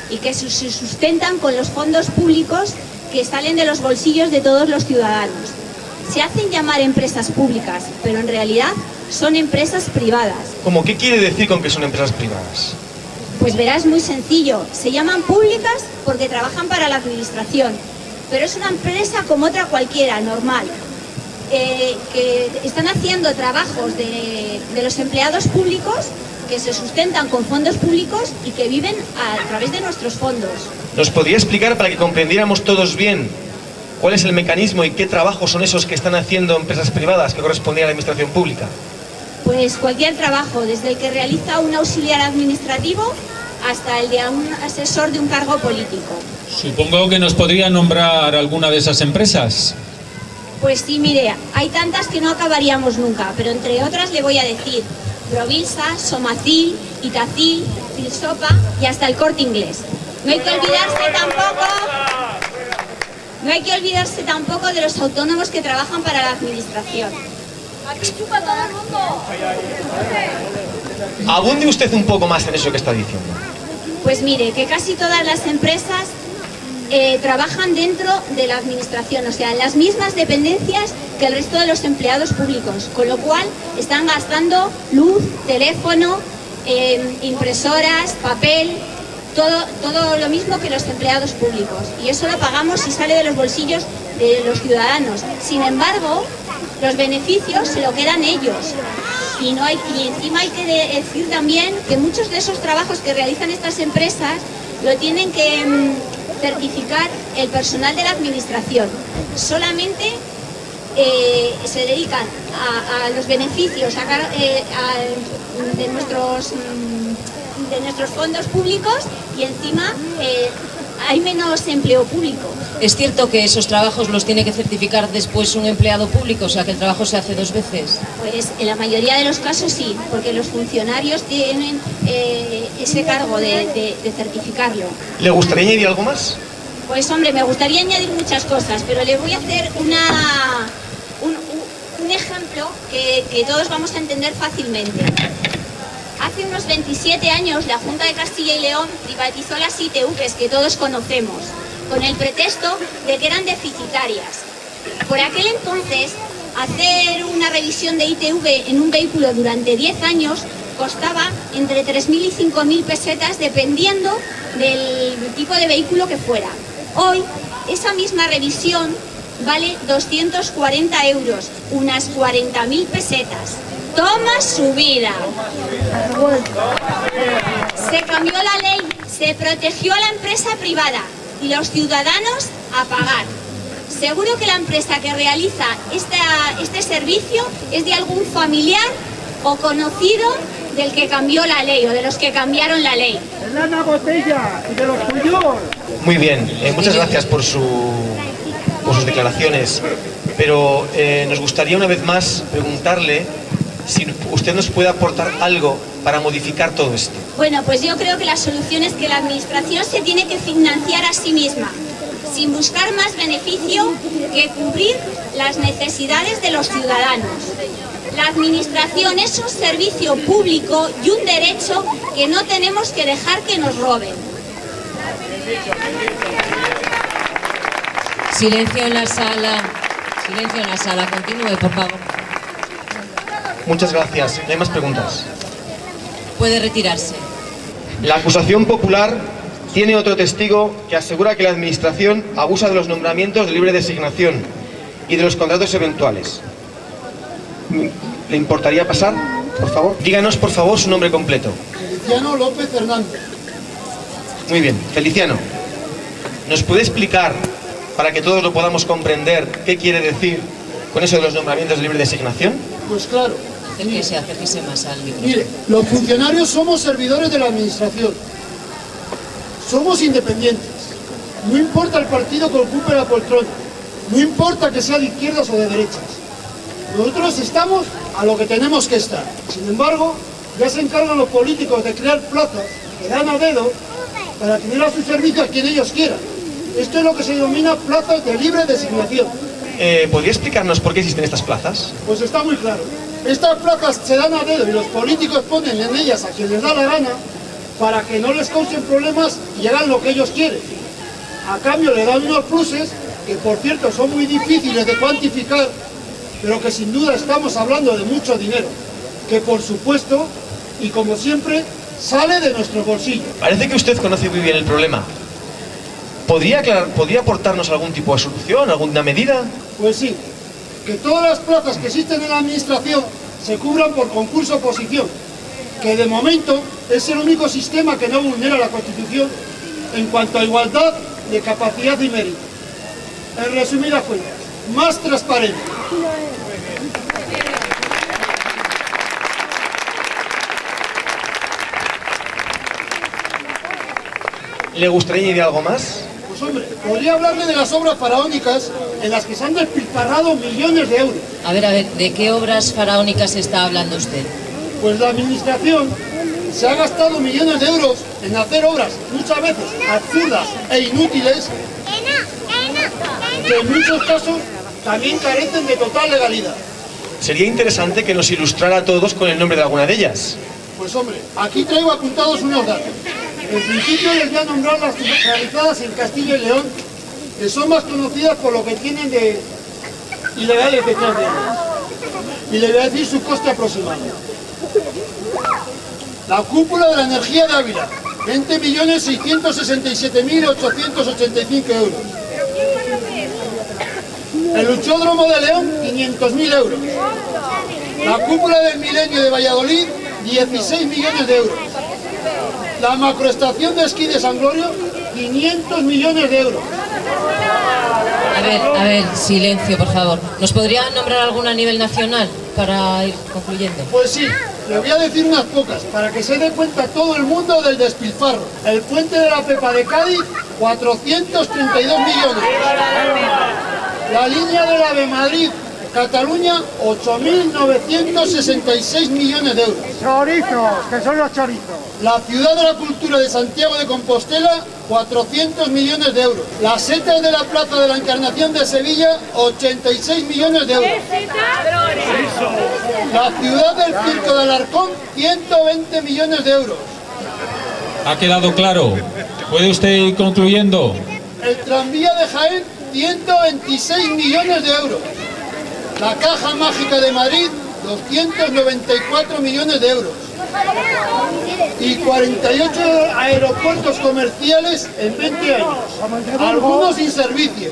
y que se sustentan con los fondos públicos que salen de los bolsillos de todos los ciudadanos. Se hacen llamar empresas públicas, pero en realidad son empresas privadas. ¿Cómo qué quiere decir con que son empresas privadas? Pues verás, muy sencillo. Se llaman públicas porque trabajan para la administración, pero es una empresa como otra cualquiera, normal, que están haciendo trabajos de los empleados públicos, que se sustentan con fondos públicos y que viven a través de nuestros fondos. ¿Nos podría explicar, para que comprendiéramos todos bien, cuál es el mecanismo y qué trabajos son esos que están haciendo empresas privadas que correspondían a la administración pública? Pues cualquier trabajo, desde el que realiza un auxiliar administrativo hasta el de un asesor de un cargo político. Supongo que nos podría nombrar alguna de esas empresas. Pues sí, mire, hay tantas que no acabaríamos nunca, pero entre otras le voy a decir Provilsa, Somacil, Itacil, Filsopa y hasta el Corte Inglés. No hay que olvidarse tampoco de los autónomos que trabajan para la administración. ¡Aquí chupa todo el mundo! Abunde usted un poco más en eso que está diciendo. Pues mire, que casi todas las empresas trabajan dentro de la administración, o sea, en las mismas dependencias que el resto de los empleados públicos, con lo cual están gastando luz, teléfono, impresoras, papel, todo lo mismo que los empleados públicos. Y eso lo pagamos y sale de los bolsillos de los ciudadanos. Sin embargo, los beneficios se lo quedan ellos. Y encima hay que decir también que muchos de esos trabajos que realizan estas empresas lo tienen que certificar el personal de la administración. Solamente se dedican a los beneficios de nuestros fondos públicos y encima hay menos empleo público. ¿Es cierto que esos trabajos los tiene que certificar después un empleado público? O sea, que el trabajo se hace 2 veces. Pues en la mayoría de los casos sí, porque los funcionarios tienen ese cargo de certificarlo. ¿Le gustaría añadir algo más? Pues hombre, me gustaría añadir muchas cosas, pero le voy a hacer un ejemplo que todos vamos a entender fácilmente. Hace unos 27 años la Junta de Castilla y León privatizó las ITVs que todos conocemos, con el pretexto de que eran deficitarias. Por aquel entonces, hacer una revisión de ITV en un vehículo durante 10 años costaba entre 3.000 y 5.000 pesetas dependiendo del tipo de vehículo que fuera. Hoy, esa misma revisión vale 240 euros, unas 40.000 pesetas. toma su vida. Se cambió la ley, se protegió a la empresa privada y los ciudadanos a pagar. Seguro que la empresa que realiza este servicio es de algún familiar o conocido del que cambió la ley o de los que cambiaron la ley. Elena Botella y de los tuyos. Muy bien, muchas gracias por sus declaraciones, pero nos gustaría una vez más preguntarle si usted nos puede aportar algo para modificar todo esto. Bueno, pues yo creo que la solución es que la administración se tiene que financiar a sí misma, sin buscar más beneficio que cubrir las necesidades de los ciudadanos. La administración es un servicio público y un derecho que no tenemos que dejar que nos roben. Silencio en la sala. Silencio en la sala. Continúe, por favor. Muchas gracias. ¿No hay más preguntas? Puede retirarse. La acusación popular tiene otro testigo que asegura que la administración abusa de los nombramientos de libre designación y de los contratos eventuales. ¿Le importaría pasar, por favor? Díganos, por favor, su nombre completo. Feliciano López Hernández. Muy bien, Feliciano. ¿Nos puede explicar, para que todos lo podamos comprender, qué quiere decir con eso de los nombramientos de libre designación? Pues claro. Acérquese más al micrófono. Mire, los funcionarios somos servidores de la administración. Somos independientes. No importa el partido que ocupe la poltrona. No importa que sea de izquierdas o de derechas. Nosotros estamos a lo que tenemos que estar. Sin embargo, ya se encargan los políticos de crear plazas que dan a dedo para tener a su servicio a quien ellos quieran. Esto es lo que se denomina plazas de libre designación. ¿Podría explicarnos por qué existen estas plazas? Pues está muy claro. Estas plazas se dan a dedo y los políticos ponen en ellas a quien les da la gana para que no les causen problemas y hagan lo que ellos quieren. A cambio le dan unos pluses que, por cierto, son muy difíciles de cuantificar, pero que sin duda estamos hablando de mucho dinero, que por supuesto, y como siempre, sale de nuestro bolsillo. Parece que usted conoce muy bien el problema. ¿Podría aportarnos algún tipo de solución, alguna medida? Pues sí, que todas las plazas que existen en la administración se cubran por concurso-oposición, que de momento es el único sistema que no vulnera la Constitución en cuanto a igualdad de capacidad y mérito. En resumidas cuentas, más transparente. ¿Le gustaría añadir algo más? Pues hombre, podría hablarle de las obras faraónicas en las que se han despilfarrado millones de euros. A ver, ¿de qué obras faraónicas está hablando usted? Pues la administración se ha gastado millones de euros en hacer obras muchas veces absurdas e inútiles, que en muchos casos también carecen de total legalidad. Sería interesante que nos ilustrara a todos con el nombre de alguna de ellas. Pues hombre, aquí traigo apuntados unos datos. En principio les voy a nombrar las realizadas en Castilla y León, que son más conocidas por lo que tienen de ilegales detrás de ellas. Y les voy a decir su coste aproximado. La cúpula de la energía de Ávila, 20.667.885 euros. El luchódromo de León, 500.000 euros. La cúpula del Milenio de Valladolid, 16 millones de euros. La macroestación de esquí de San Glorio, 500 millones de euros. A ver, silencio, por favor. ¿Nos podría nombrar alguna a nivel nacional para ir concluyendo? Pues sí, le voy a decir unas pocas, para que se dé cuenta todo el mundo del despilfarro. El puente de la Pepa de Cádiz, 432 millones. La línea del AVE Madrid-Cataluña, 8.966 millones de euros. Chorizos, que son los chorizos. La Ciudad de la Cultura de Santiago de Compostela, 400 millones de euros. Las setas de la Plaza de la Encarnación de Sevilla, 86 millones de euros. La Ciudad del Circo de Alarcón, 120 millones de euros. Ha quedado claro. ¿Puede usted ir concluyendo? El tranvía de Jaén, 126 millones de euros. La Caja Mágica de Madrid, 294 millones de euros. Y 48 aeropuertos comerciales en 20 años, algunos sin servicio.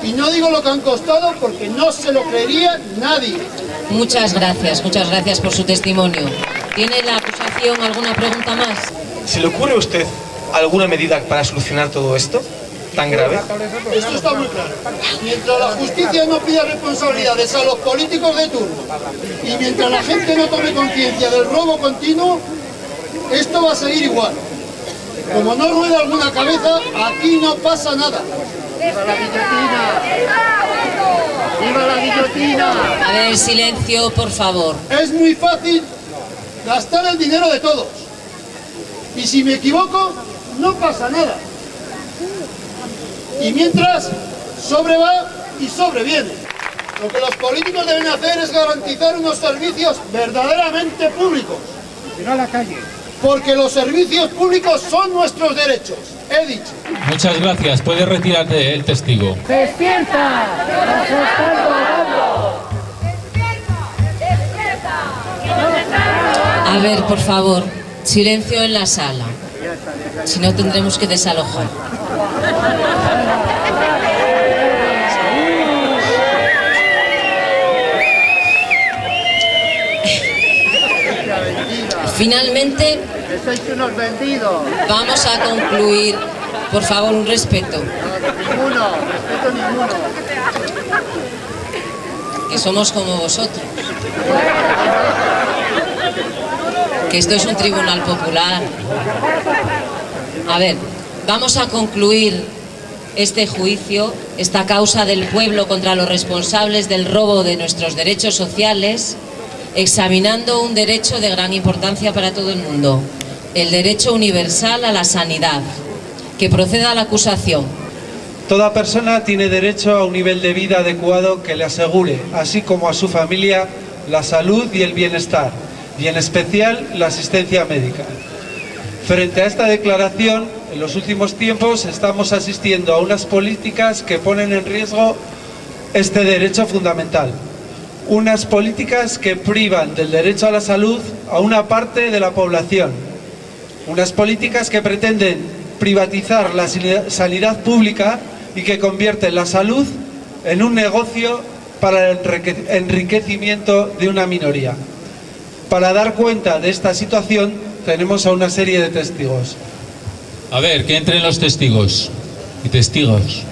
Y no digo lo que han costado porque no se lo creería nadie. Muchas gracias por su testimonio. ¿Tiene la acusación alguna pregunta más? ¿Se le ocurre a usted alguna medida para solucionar todo esto tan grave? Esto está muy claro. Mientras la justicia no pida responsabilidades a los políticos de turno y mientras la gente no tome conciencia del robo continuo, esto va a seguir igual. Como no rueda alguna cabeza, aquí no pasa nada. ¡Viva la guillotina! ¡Viva la guillotina! A ver, silencio, por favor. Es muy fácil gastar el dinero de todos. Y si me equivoco, no pasa nada. Y mientras, sobre va y sobreviene. Lo que los políticos deben hacer es garantizar unos servicios verdaderamente públicos. Si no a la calle. Porque los servicios públicos son nuestros derechos, he dicho. Muchas gracias. Puede retirarte el testigo. ¡Despierta! ¡Nos están robando! A ver, por favor, silencio en la sala. Si no, tendremos que desalojar. Finalmente, ¡Sois unos vendidos! vamos a concluir. Por favor, un respeto. Ninguno, respeto ninguno. Que somos como vosotros. Que esto es un tribunal popular. A ver, vamos a concluir este juicio, esta causa del pueblo contra los responsables del robo de nuestros derechos sociales, examinando un derecho de gran importancia para todo el mundo, el derecho universal a la sanidad. Que proceda la acusación. Toda persona tiene derecho a un nivel de vida adecuado que le asegure, así como a su familia, la salud y el bienestar, y en especial la asistencia médica. Frente a esta declaración, en los últimos tiempos estamos asistiendo a unas políticas que ponen en riesgo este derecho fundamental. Unas políticas que privan del derecho a la salud a una parte de la población. Unas políticas que pretenden privatizar la sanidad pública y que convierten la salud en un negocio para el enriquecimiento de una minoría. Para dar cuenta de esta situación tenemos a una serie de testigos. A ver, que entren los testigos y testigos.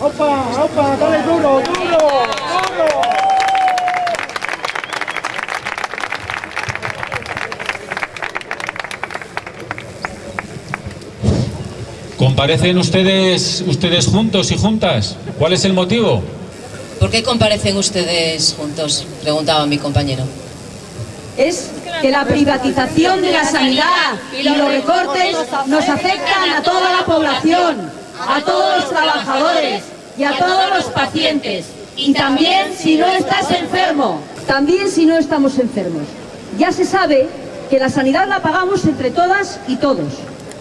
¡Opa, opa! ¡Dale duro, duro, duro! ¿Comparecen ustedes juntos y juntas? ¿Cuál es el motivo? ¿Por qué comparecen ustedes juntos? Preguntaba mi compañero. Es que la privatización de la sanidad y los recortes nos afectan a toda la población, a todos los trabajadores y a todos los pacientes. Y también si no estás enfermo. También si no estamos enfermos. Ya se sabe que la sanidad la pagamos entre todas y todos,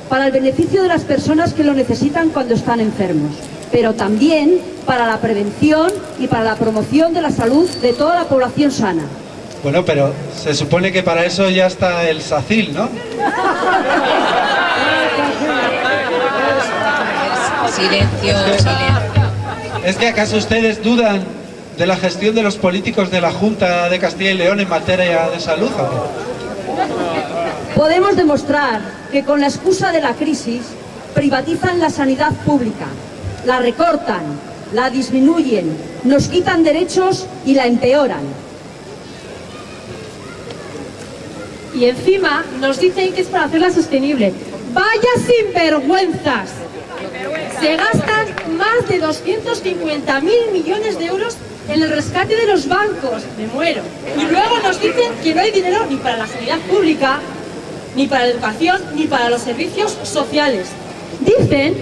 para el beneficio de las personas que lo necesitan cuando están enfermos, pero también para la prevención y para la promoción de la salud de toda la población sana. Bueno, pero se supone que para eso ya está el SACIL, ¿no? Silencio, silencio. ¿Es que acaso ustedes dudan de la gestión de los políticos de la Junta de Castilla y León en materia de salud? Podemos demostrar que con la excusa de la crisis privatizan la sanidad pública, la recortan, la disminuyen, nos quitan derechos y la empeoran. Y encima nos dicen que es para hacerla sostenible. ¡Vaya sinvergüenzas! Se gastan más de 250.000 millones de euros en el rescate de los bancos. Me muero. Y luego nos dicen que no hay dinero ni para la sanidad pública, ni para la educación, ni para los servicios sociales. Dicen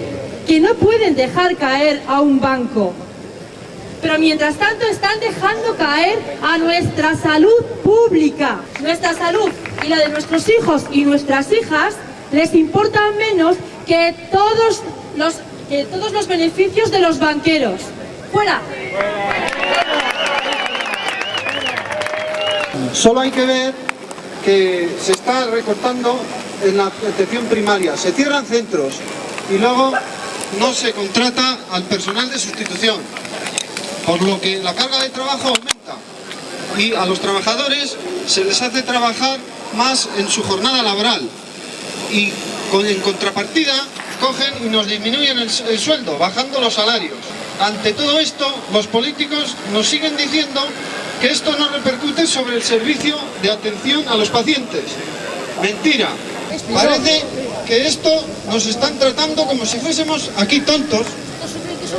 que no pueden dejar caer a un banco. Pero mientras tanto están dejando caer a nuestra salud pública. Nuestra salud y la de nuestros hijos y nuestras hijas les importan menos que todos los beneficios de los banqueros. ¡Fuera! Solo hay que ver que se está recortando en la atención primaria. Se cierran centros y luego no se contrata al personal de sustitución, por lo que la carga de trabajo aumenta y a los trabajadores se les hace trabajar más en su jornada laboral y en contrapartida cogen y nos disminuyen el sueldo, bajando los salarios. Ante todo esto, los políticos nos siguen diciendo que esto no repercute sobre el servicio de atención a los pacientes. Mentira. Parece que esto nos están tratando como si fuésemos aquí tontos.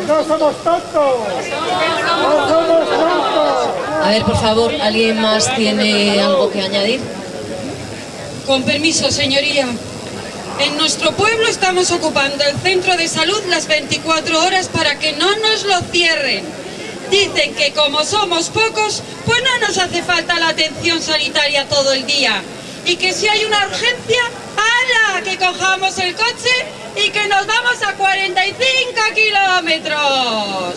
¡No somos tontos! ¡No somos tontos! A ver, por favor, ¿alguien más tiene algo que añadir? Con permiso, señoría. En nuestro pueblo estamos ocupando el centro de salud las 24 horas para que no nos lo cierren. Dicen que como somos pocos, pues no nos hace falta la atención sanitaria todo el día. Y que si hay una urgencia, ¡hala! Que cojamos el coche y que nos vamos a 45 kilómetros.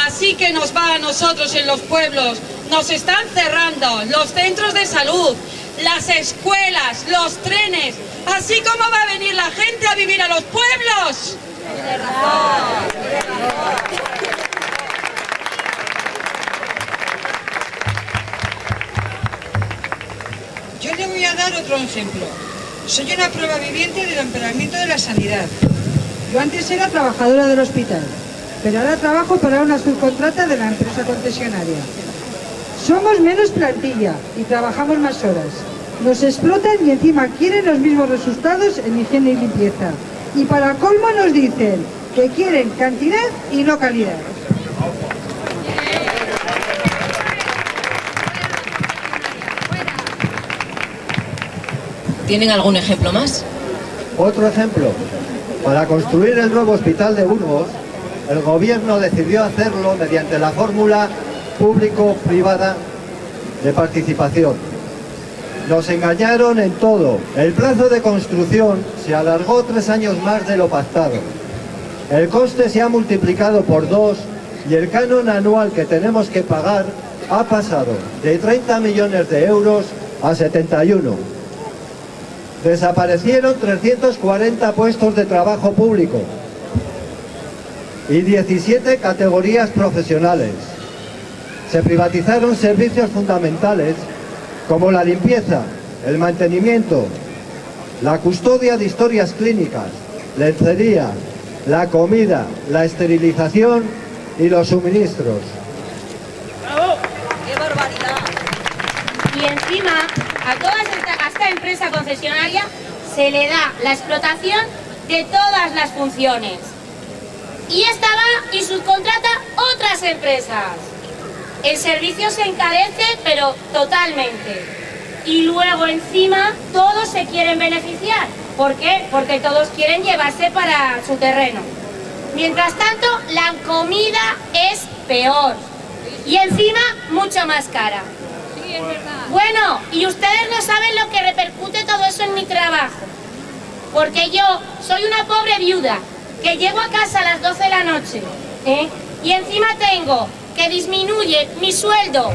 Así que nos va a nosotros en los pueblos. Nos están cerrando los centros de salud, las escuelas, los trenes. Así como va a venir la gente a vivir a los pueblos. Yo le voy a dar otro ejemplo. Soy una prueba viviente del empeoramiento de la sanidad. Yo antes era trabajadora del hospital, pero ahora trabajo para una subcontrata de la empresa concesionaria. Somos menos plantilla y trabajamos más horas. Nos explotan y encima quieren los mismos resultados en higiene y limpieza. Y para colmo nos dicen que quieren cantidad y no calidad. ¿Tienen algún ejemplo más? Otro ejemplo. Para construir el nuevo hospital de Burgos, el gobierno decidió hacerlo mediante la fórmula público-privada de participación. Nos engañaron en todo. El plazo de construcción se alargó 3 años más de lo pactado. El coste se ha multiplicado por 2 y el canon anual que tenemos que pagar ha pasado de 30 millones de euros a 71. Desaparecieron 340 puestos de trabajo público y 17 categorías profesionales. Se privatizaron servicios fundamentales como la limpieza, el mantenimiento, la custodia de historias clínicas, lencería, la comida, la esterilización y los suministros. ¡Bravo! ¡Qué barbaridad! Y encima, a esta empresa concesionaria se le da la explotación de todas las funciones. Y esta va y subcontrata otras empresas. El servicio se encarece, pero totalmente. Y luego encima todos se quieren beneficiar. ¿Por qué? Porque todos quieren llevarse para su terreno. Mientras tanto, la comida es peor. Y encima, mucho más cara. Sí, es verdad. Bueno, y ustedes no saben lo que repercute todo eso en mi trabajo. Porque yo soy una pobre viuda que llego a casa a las 12 de la noche, y encima tengo que disminuye mi sueldo,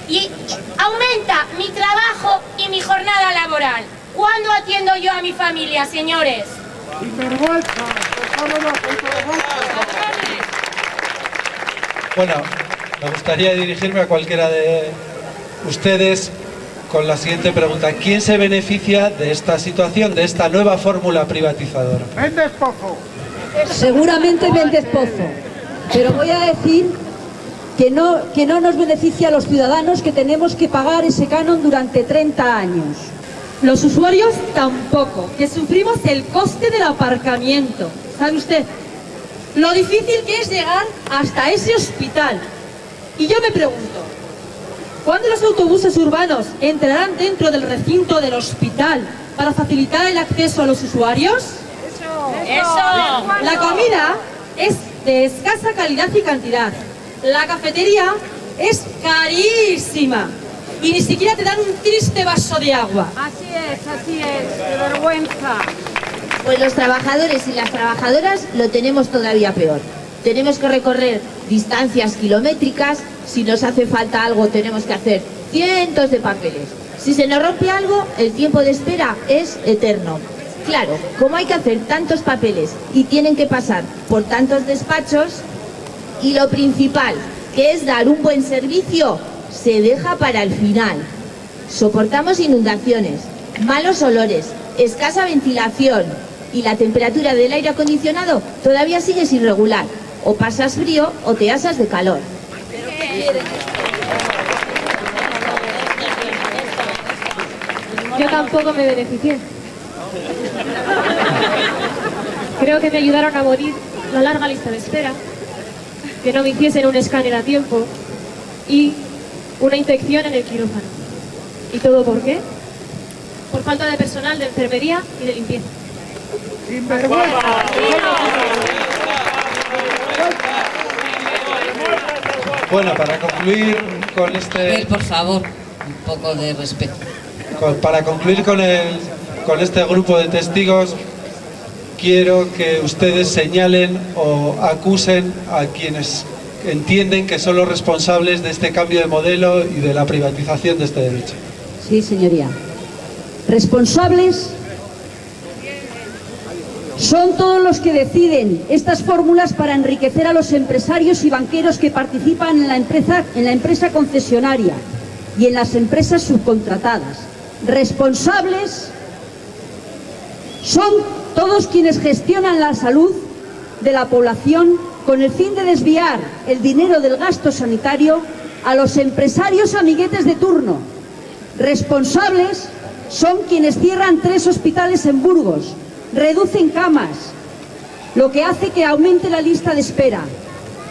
y aumenta mi trabajo y mi jornada laboral. ¿Cuándo atiendo yo a mi familia, señores? Bueno, me gustaría dirigirme a cualquiera de ustedes con la siguiente pregunta. ¿Quién se beneficia de esta situación, de esta nueva fórmula privatizadora? Méndez Pozo. Seguramente Méndez Pozo, pero voy a decir que no nos beneficia a los ciudadanos que tenemos que pagar ese canon durante 30 años. Los usuarios tampoco, que sufrimos el coste del aparcamiento. ¿Sabe usted lo difícil que es llegar hasta ese hospital? Y yo me pregunto, ¿cuándo los autobuses urbanos entrarán dentro del recinto del hospital para facilitar el acceso a los usuarios? ¡Eso! La comida es de escasa calidad y cantidad. La cafetería es carísima y ni siquiera te dan un triste vaso de agua. Así es, de vergüenza. Pues los trabajadores y las trabajadoras lo tenemos todavía peor. Tenemos que recorrer distancias kilométricas, si nos hace falta algo tenemos que hacer cientos de papeles. Si se nos rompe algo, el tiempo de espera es eterno. claro, como hay que hacer tantos papeles y tienen que pasar por tantos despachos, y lo principal, que es dar un buen servicio, se deja para el final. Soportamos inundaciones, malos olores, escasa ventilación y la temperatura del aire acondicionado todavía sigue irregular. O pasas frío o te asas de calor. Yo tampoco me beneficié. Creo que me ayudaron a morir la larga lista de espera, que no me hiciesen un escáner a tiempo y una infección en el quirófano. ¿Y todo por qué? Por falta de personal de enfermería y de limpieza. Bueno, para concluir con este... A ver, por favor, un poco de respeto. Para concluir con este grupo de testigos, quiero que ustedes señalen o acusen a quienes entienden que son los responsables de este cambio de modelo y de la privatización de este derecho. Sí, señoría. Responsables son todos los que deciden estas fórmulas para enriquecer a los empresarios y banqueros que participan en la empresa concesionaria y en las empresas subcontratadas. Responsables son todos quienes gestionan la salud de la población con el fin de desviar el dinero del gasto sanitario a los empresarios amiguetes de turno. Responsables son quienes cierran 3 hospitales en Burgos, reducen camas, lo que hace que aumente la lista de espera.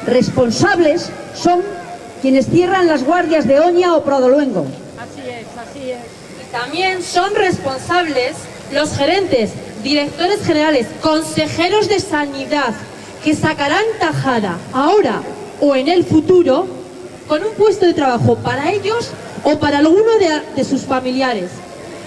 Responsables son quienes cierran las guardias de Oña o Pradoluengo. Así es, así es. Y también son responsables los gerentes, directores generales, consejeros de sanidad, que sacarán tajada ahora o en el futuro con un puesto de trabajo para ellos o para alguno de sus familiares.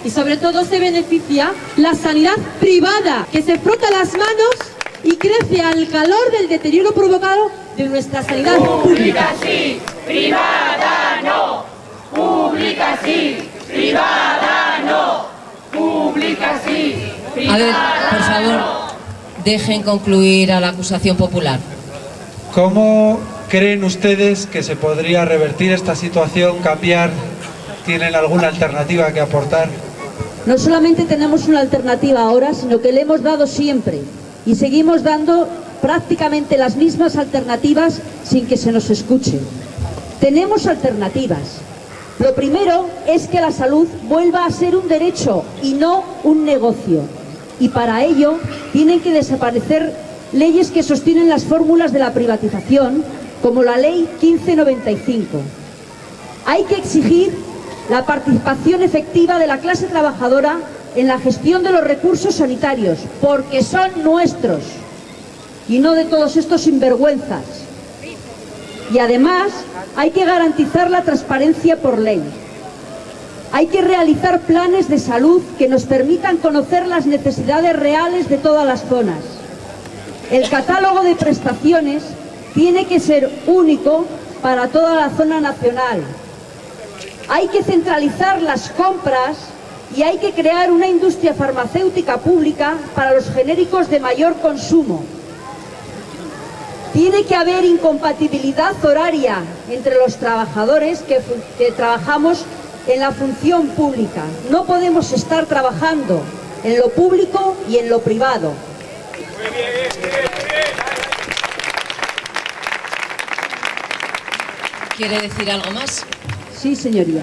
Y sobre todo se beneficia la sanidad privada, que se frota las manos y crece al calor del deterioro provocado de nuestra sanidad pública. Pública sí, privada no. Pública sí, privada no. Pública sí, A ver, por favor, dejen concluir a la acusación popular. ¿Cómo creen ustedes que se podría revertir esta situación, cambiar? ¿Tienen alguna alternativa que aportar? No solamente tenemos una alternativa ahora, sino que le hemos dado siempre y seguimos dando prácticamente las mismas alternativas sin que se nos escuche. Tenemos alternativas. Lo primero es que la salud vuelva a ser un derecho y no un negocio. Y para ello tienen que desaparecer leyes que sostienen las fórmulas de la privatización, como la Ley 1595. Hay que exigir la participación efectiva de la clase trabajadora en la gestión de los recursos sanitarios, porque son nuestros y no de todos estos sinvergüenzas. Y además hay que garantizar la transparencia por ley. Hay que realizar planes de salud que nos permitan conocer las necesidades reales de todas las zonas. El catálogo de prestaciones tiene que ser único para toda la zona nacional. Hay que centralizar las compras y hay que crear una industria farmacéutica pública para los genéricos de mayor consumo. Tiene que haber incompatibilidad horaria entre los trabajadores que trabajamos en la función pública. No podemos estar trabajando en lo público y en lo privado. ¿Quiere decir algo más? Sí, señoría.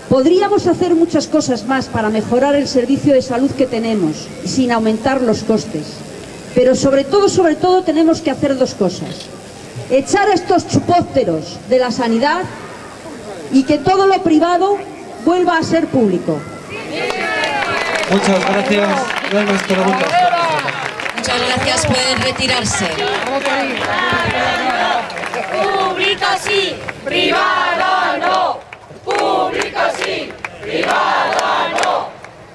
Podríamos hacer muchas cosas más para mejorar el servicio de salud que tenemos, sin aumentar los costes. Pero sobre todo tenemos que hacer 2 cosas. Echar a estos chupópteros de la sanidad y que todo lo privado vuelva a ser público. Muchas gracias. No hay más preguntas. Muchas gracias, pueden retirarse. Pública sí, privada no. Pública sí, privada no.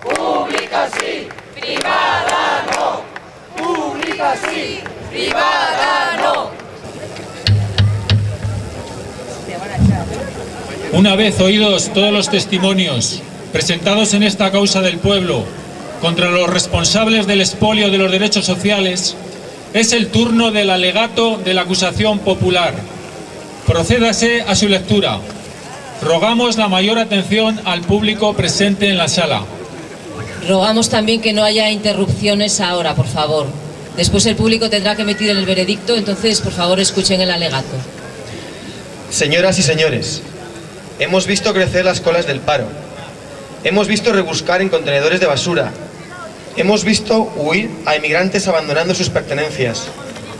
Pública sí, privada no. Pública sí, privada no. Una vez oídos todos los testimonios presentados en esta causa del pueblo contra los responsables del expolio de los derechos sociales, es el turno del alegato de la acusación popular. Procédase a su lectura. Rogamos la mayor atención al público presente en la sala. Rogamos también que no haya interrupciones ahora, por favor. Después el público tendrá que emitir el veredicto, entonces, por favor, escuchen el alegato. Señoras y señores, hemos visto crecer las colas del paro. Hemos visto rebuscar en contenedores de basura. Hemos visto huir a inmigrantes abandonando sus pertenencias.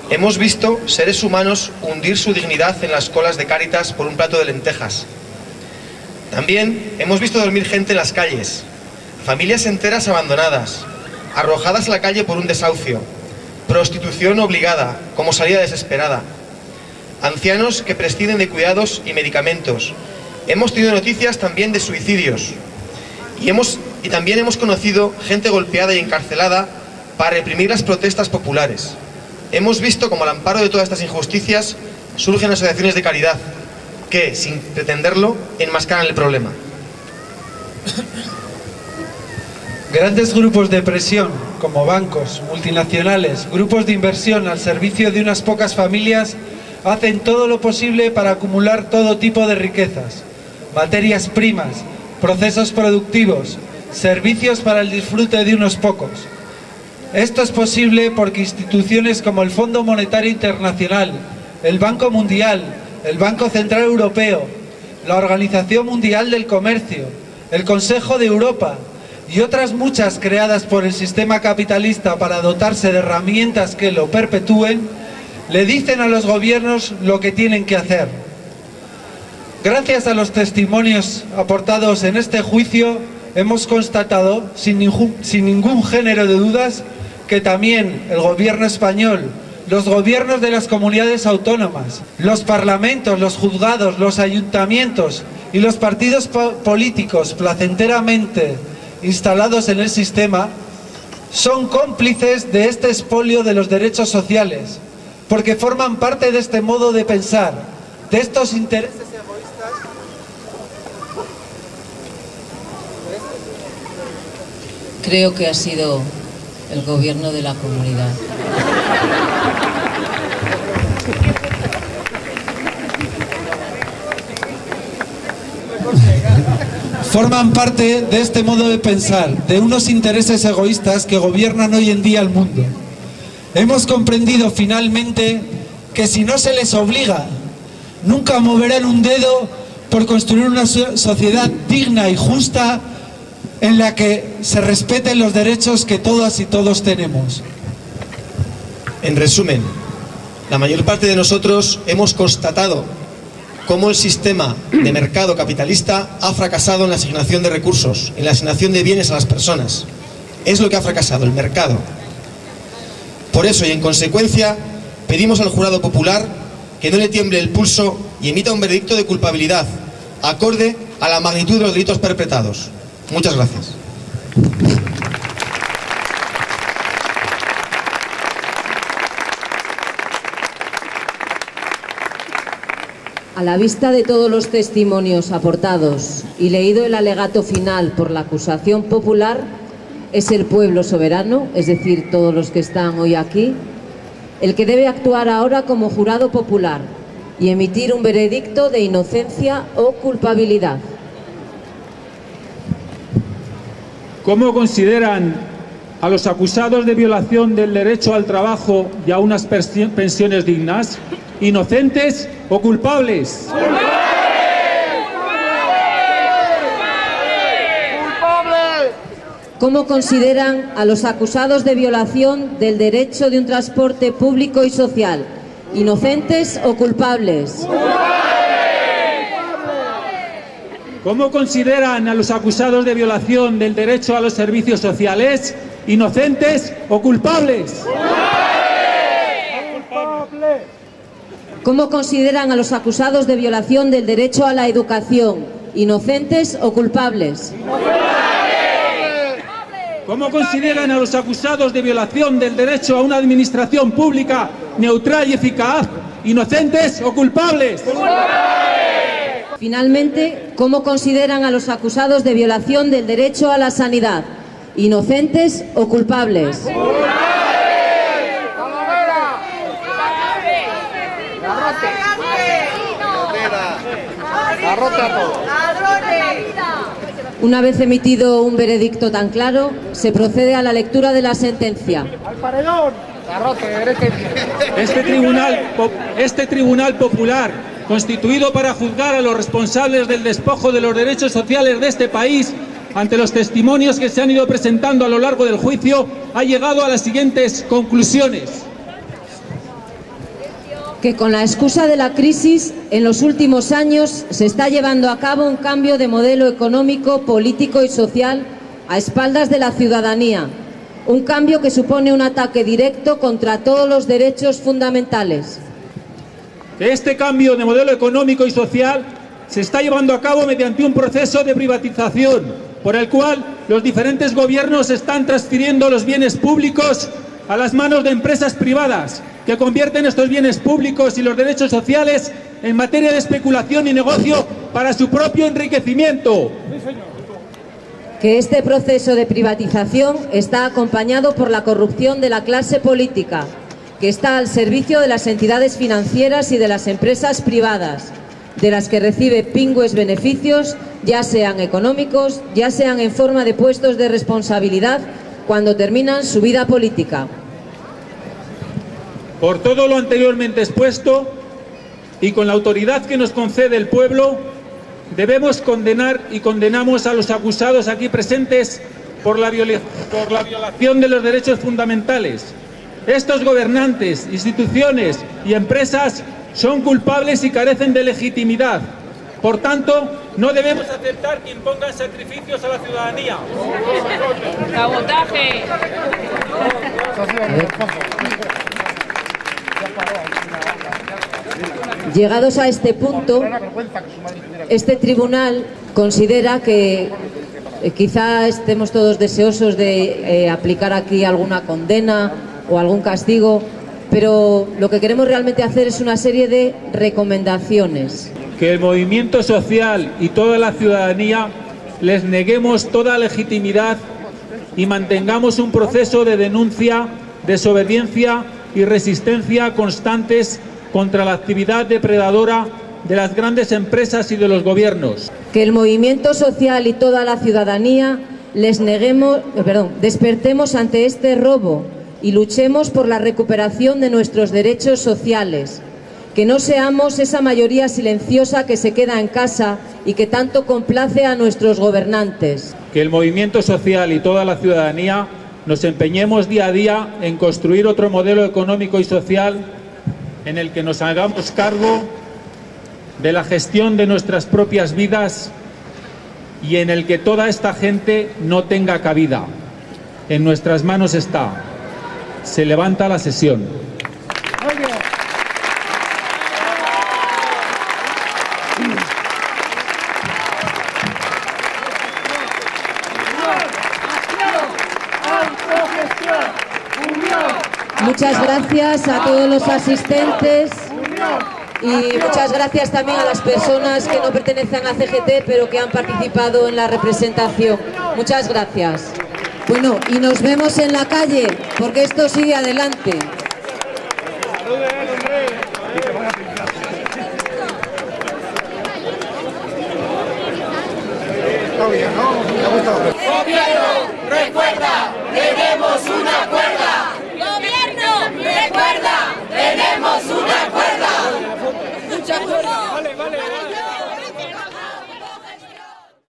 Hemos visto seres humanos hundir su dignidad en las colas de Cáritas por un plato de lentejas. También hemos visto dormir gente en las calles, familias enteras abandonadas, arrojadas a la calle por un desahucio, prostitución obligada como salida desesperada, ancianos que prescinden de cuidados y medicamentos. Hemos tenido noticias también de suicidios y también hemos conocido gente golpeada y encarcelada para reprimir las protestas populares. Hemos visto como al amparo de todas estas injusticias surgen asociaciones de caridad que, sin pretenderlo, enmascaran el problema. Grandes grupos de presión, como bancos, multinacionales, grupos de inversión al servicio de unas pocas familias, hacen todo lo posible para acumular todo tipo de riquezas, materias primas, procesos productivos, servicios para el disfrute de unos pocos. Esto es posible porque instituciones como el Fondo Monetario Internacional, el Banco Mundial, el Banco Central Europeo, la Organización Mundial del Comercio, el Consejo de Europa y otras muchas creadas por el sistema capitalista para dotarse de herramientas que lo perpetúen, le dicen a los gobiernos lo que tienen que hacer. Gracias a los testimonios aportados en este juicio, hemos constatado, sin ningún género de dudas, que también el gobierno español, los gobiernos de las comunidades autónomas, los parlamentos, los juzgados, los ayuntamientos y los partidos políticos placenteramente instalados en el sistema son cómplices de este expolio de los derechos sociales, porque forman parte de este modo de pensar, de estos intereses egoístas. Creo que ha sido el gobierno de la comunidad. Forman parte de este modo de pensar, de unos intereses egoístas que gobiernan hoy en día al mundo. Hemos comprendido finalmente que si no se les obliga, nunca moverán un dedo por construir una sociedad digna y justa en la que se respeten los derechos que todas y todos tenemos. En resumen, la mayor parte de nosotros hemos constatado cómo el sistema de mercado capitalista ha fracasado en la asignación de recursos, en la asignación de bienes a las personas. Es lo que ha fracasado, el mercado. Por eso y en consecuencia, pedimos al jurado popular que no le tiemble el pulso y emita un veredicto de culpabilidad, acorde a la magnitud de los delitos perpetrados. Muchas gracias. A la vista de todos los testimonios aportados y leído el alegato final por la acusación popular, es el pueblo soberano, es decir, todos los que están hoy aquí, el que debe actuar ahora como jurado popular y emitir un veredicto de inocencia o culpabilidad. ¿Cómo consideran a los acusados de violación del derecho al trabajo y a unas pensiones dignas? ¿Inocentes o culpables? ¿Cómo consideran a los acusados de violación del derecho de un transporte público y social? ¿Inocentes o culpables? ¿Cómo consideran a los acusados de violación del derecho a los servicios sociales? ¿Inocentes o culpables? ¿Cómo consideran a los acusados de violación del derecho a la educación? ¿Inocentes o culpables? ¿Cómo consideran a los acusados de violación del derecho a una administración pública neutral y eficaz? ¿Inocentes o culpables? Finalmente, ¿cómo consideran a los acusados de violación del derecho a la sanidad? inocentes o culpables. Una vez emitido un veredicto tan claro, se procede a la lectura de la sentencia. ¡Al paredón! Este tribunal popular, constituido para juzgar a los responsables del despojo de los derechos sociales de este país, ante los testimonios que se han ido presentando a lo largo del juicio, ha llegado a las siguientes conclusiones. Que con la excusa de la crisis, en los últimos años se está llevando a cabo un cambio de modelo económico, político y social a espaldas de la ciudadanía. Un cambio que supone un ataque directo contra todos los derechos fundamentales. Que este cambio de modelo económico y social se está llevando a cabo mediante un proceso de privatización, por el cual los diferentes gobiernos están transfiriendo los bienes públicos a las manos de empresas privadas, que convierten estos bienes públicos y los derechos sociales en materia de especulación y negocio para su propio enriquecimiento. Que este proceso de privatización está acompañado por la corrupción de la clase política, que está al servicio de las entidades financieras y de las empresas privadas, de las que recibe pingües beneficios, ya sean económicos, ya sean en forma de puestos de responsabilidad, cuando terminan su vida política. Por todo lo anteriormente expuesto y con la autoridad que nos concede el pueblo, debemos condenar y condenamos a los acusados aquí presentes por la violación de los derechos fundamentales. Estos gobernantes, instituciones y empresas son culpables y carecen de legitimidad. Por tanto, no debemos aceptar que impongan sacrificios a la ciudadanía. ¡Sabotaje! Llegados a este punto, este tribunal considera que quizá estemos todos deseosos de aplicar aquí alguna condena o algún castigo, pero lo que queremos realmente hacer es una serie de recomendaciones. Que el movimiento social y toda la ciudadanía les neguemos toda legitimidad y mantengamos un proceso de denuncia, desobediencia y resistencia constantes contra la actividad depredadora de las grandes empresas y de los gobiernos. Que el movimiento social y toda la ciudadanía despertemos ante este robo y luchemos por la recuperación de nuestros derechos sociales. Que no seamos esa mayoría silenciosa que se queda en casa y que tanto complace a nuestros gobernantes. Que el movimiento social y toda la ciudadanía nos empeñemos día a día en construir otro modelo económico y social en el que nos hagamos cargo de la gestión de nuestras propias vidas y en el que toda esta gente no tenga cabida. En nuestras manos está. Se levanta la sesión. Muchas gracias a todos los asistentes y muchas gracias también a las personas que no pertenecen a CGT pero que han participado en la representación. Muchas gracias. Bueno, y nos vemos en la calle porque esto sigue adelante.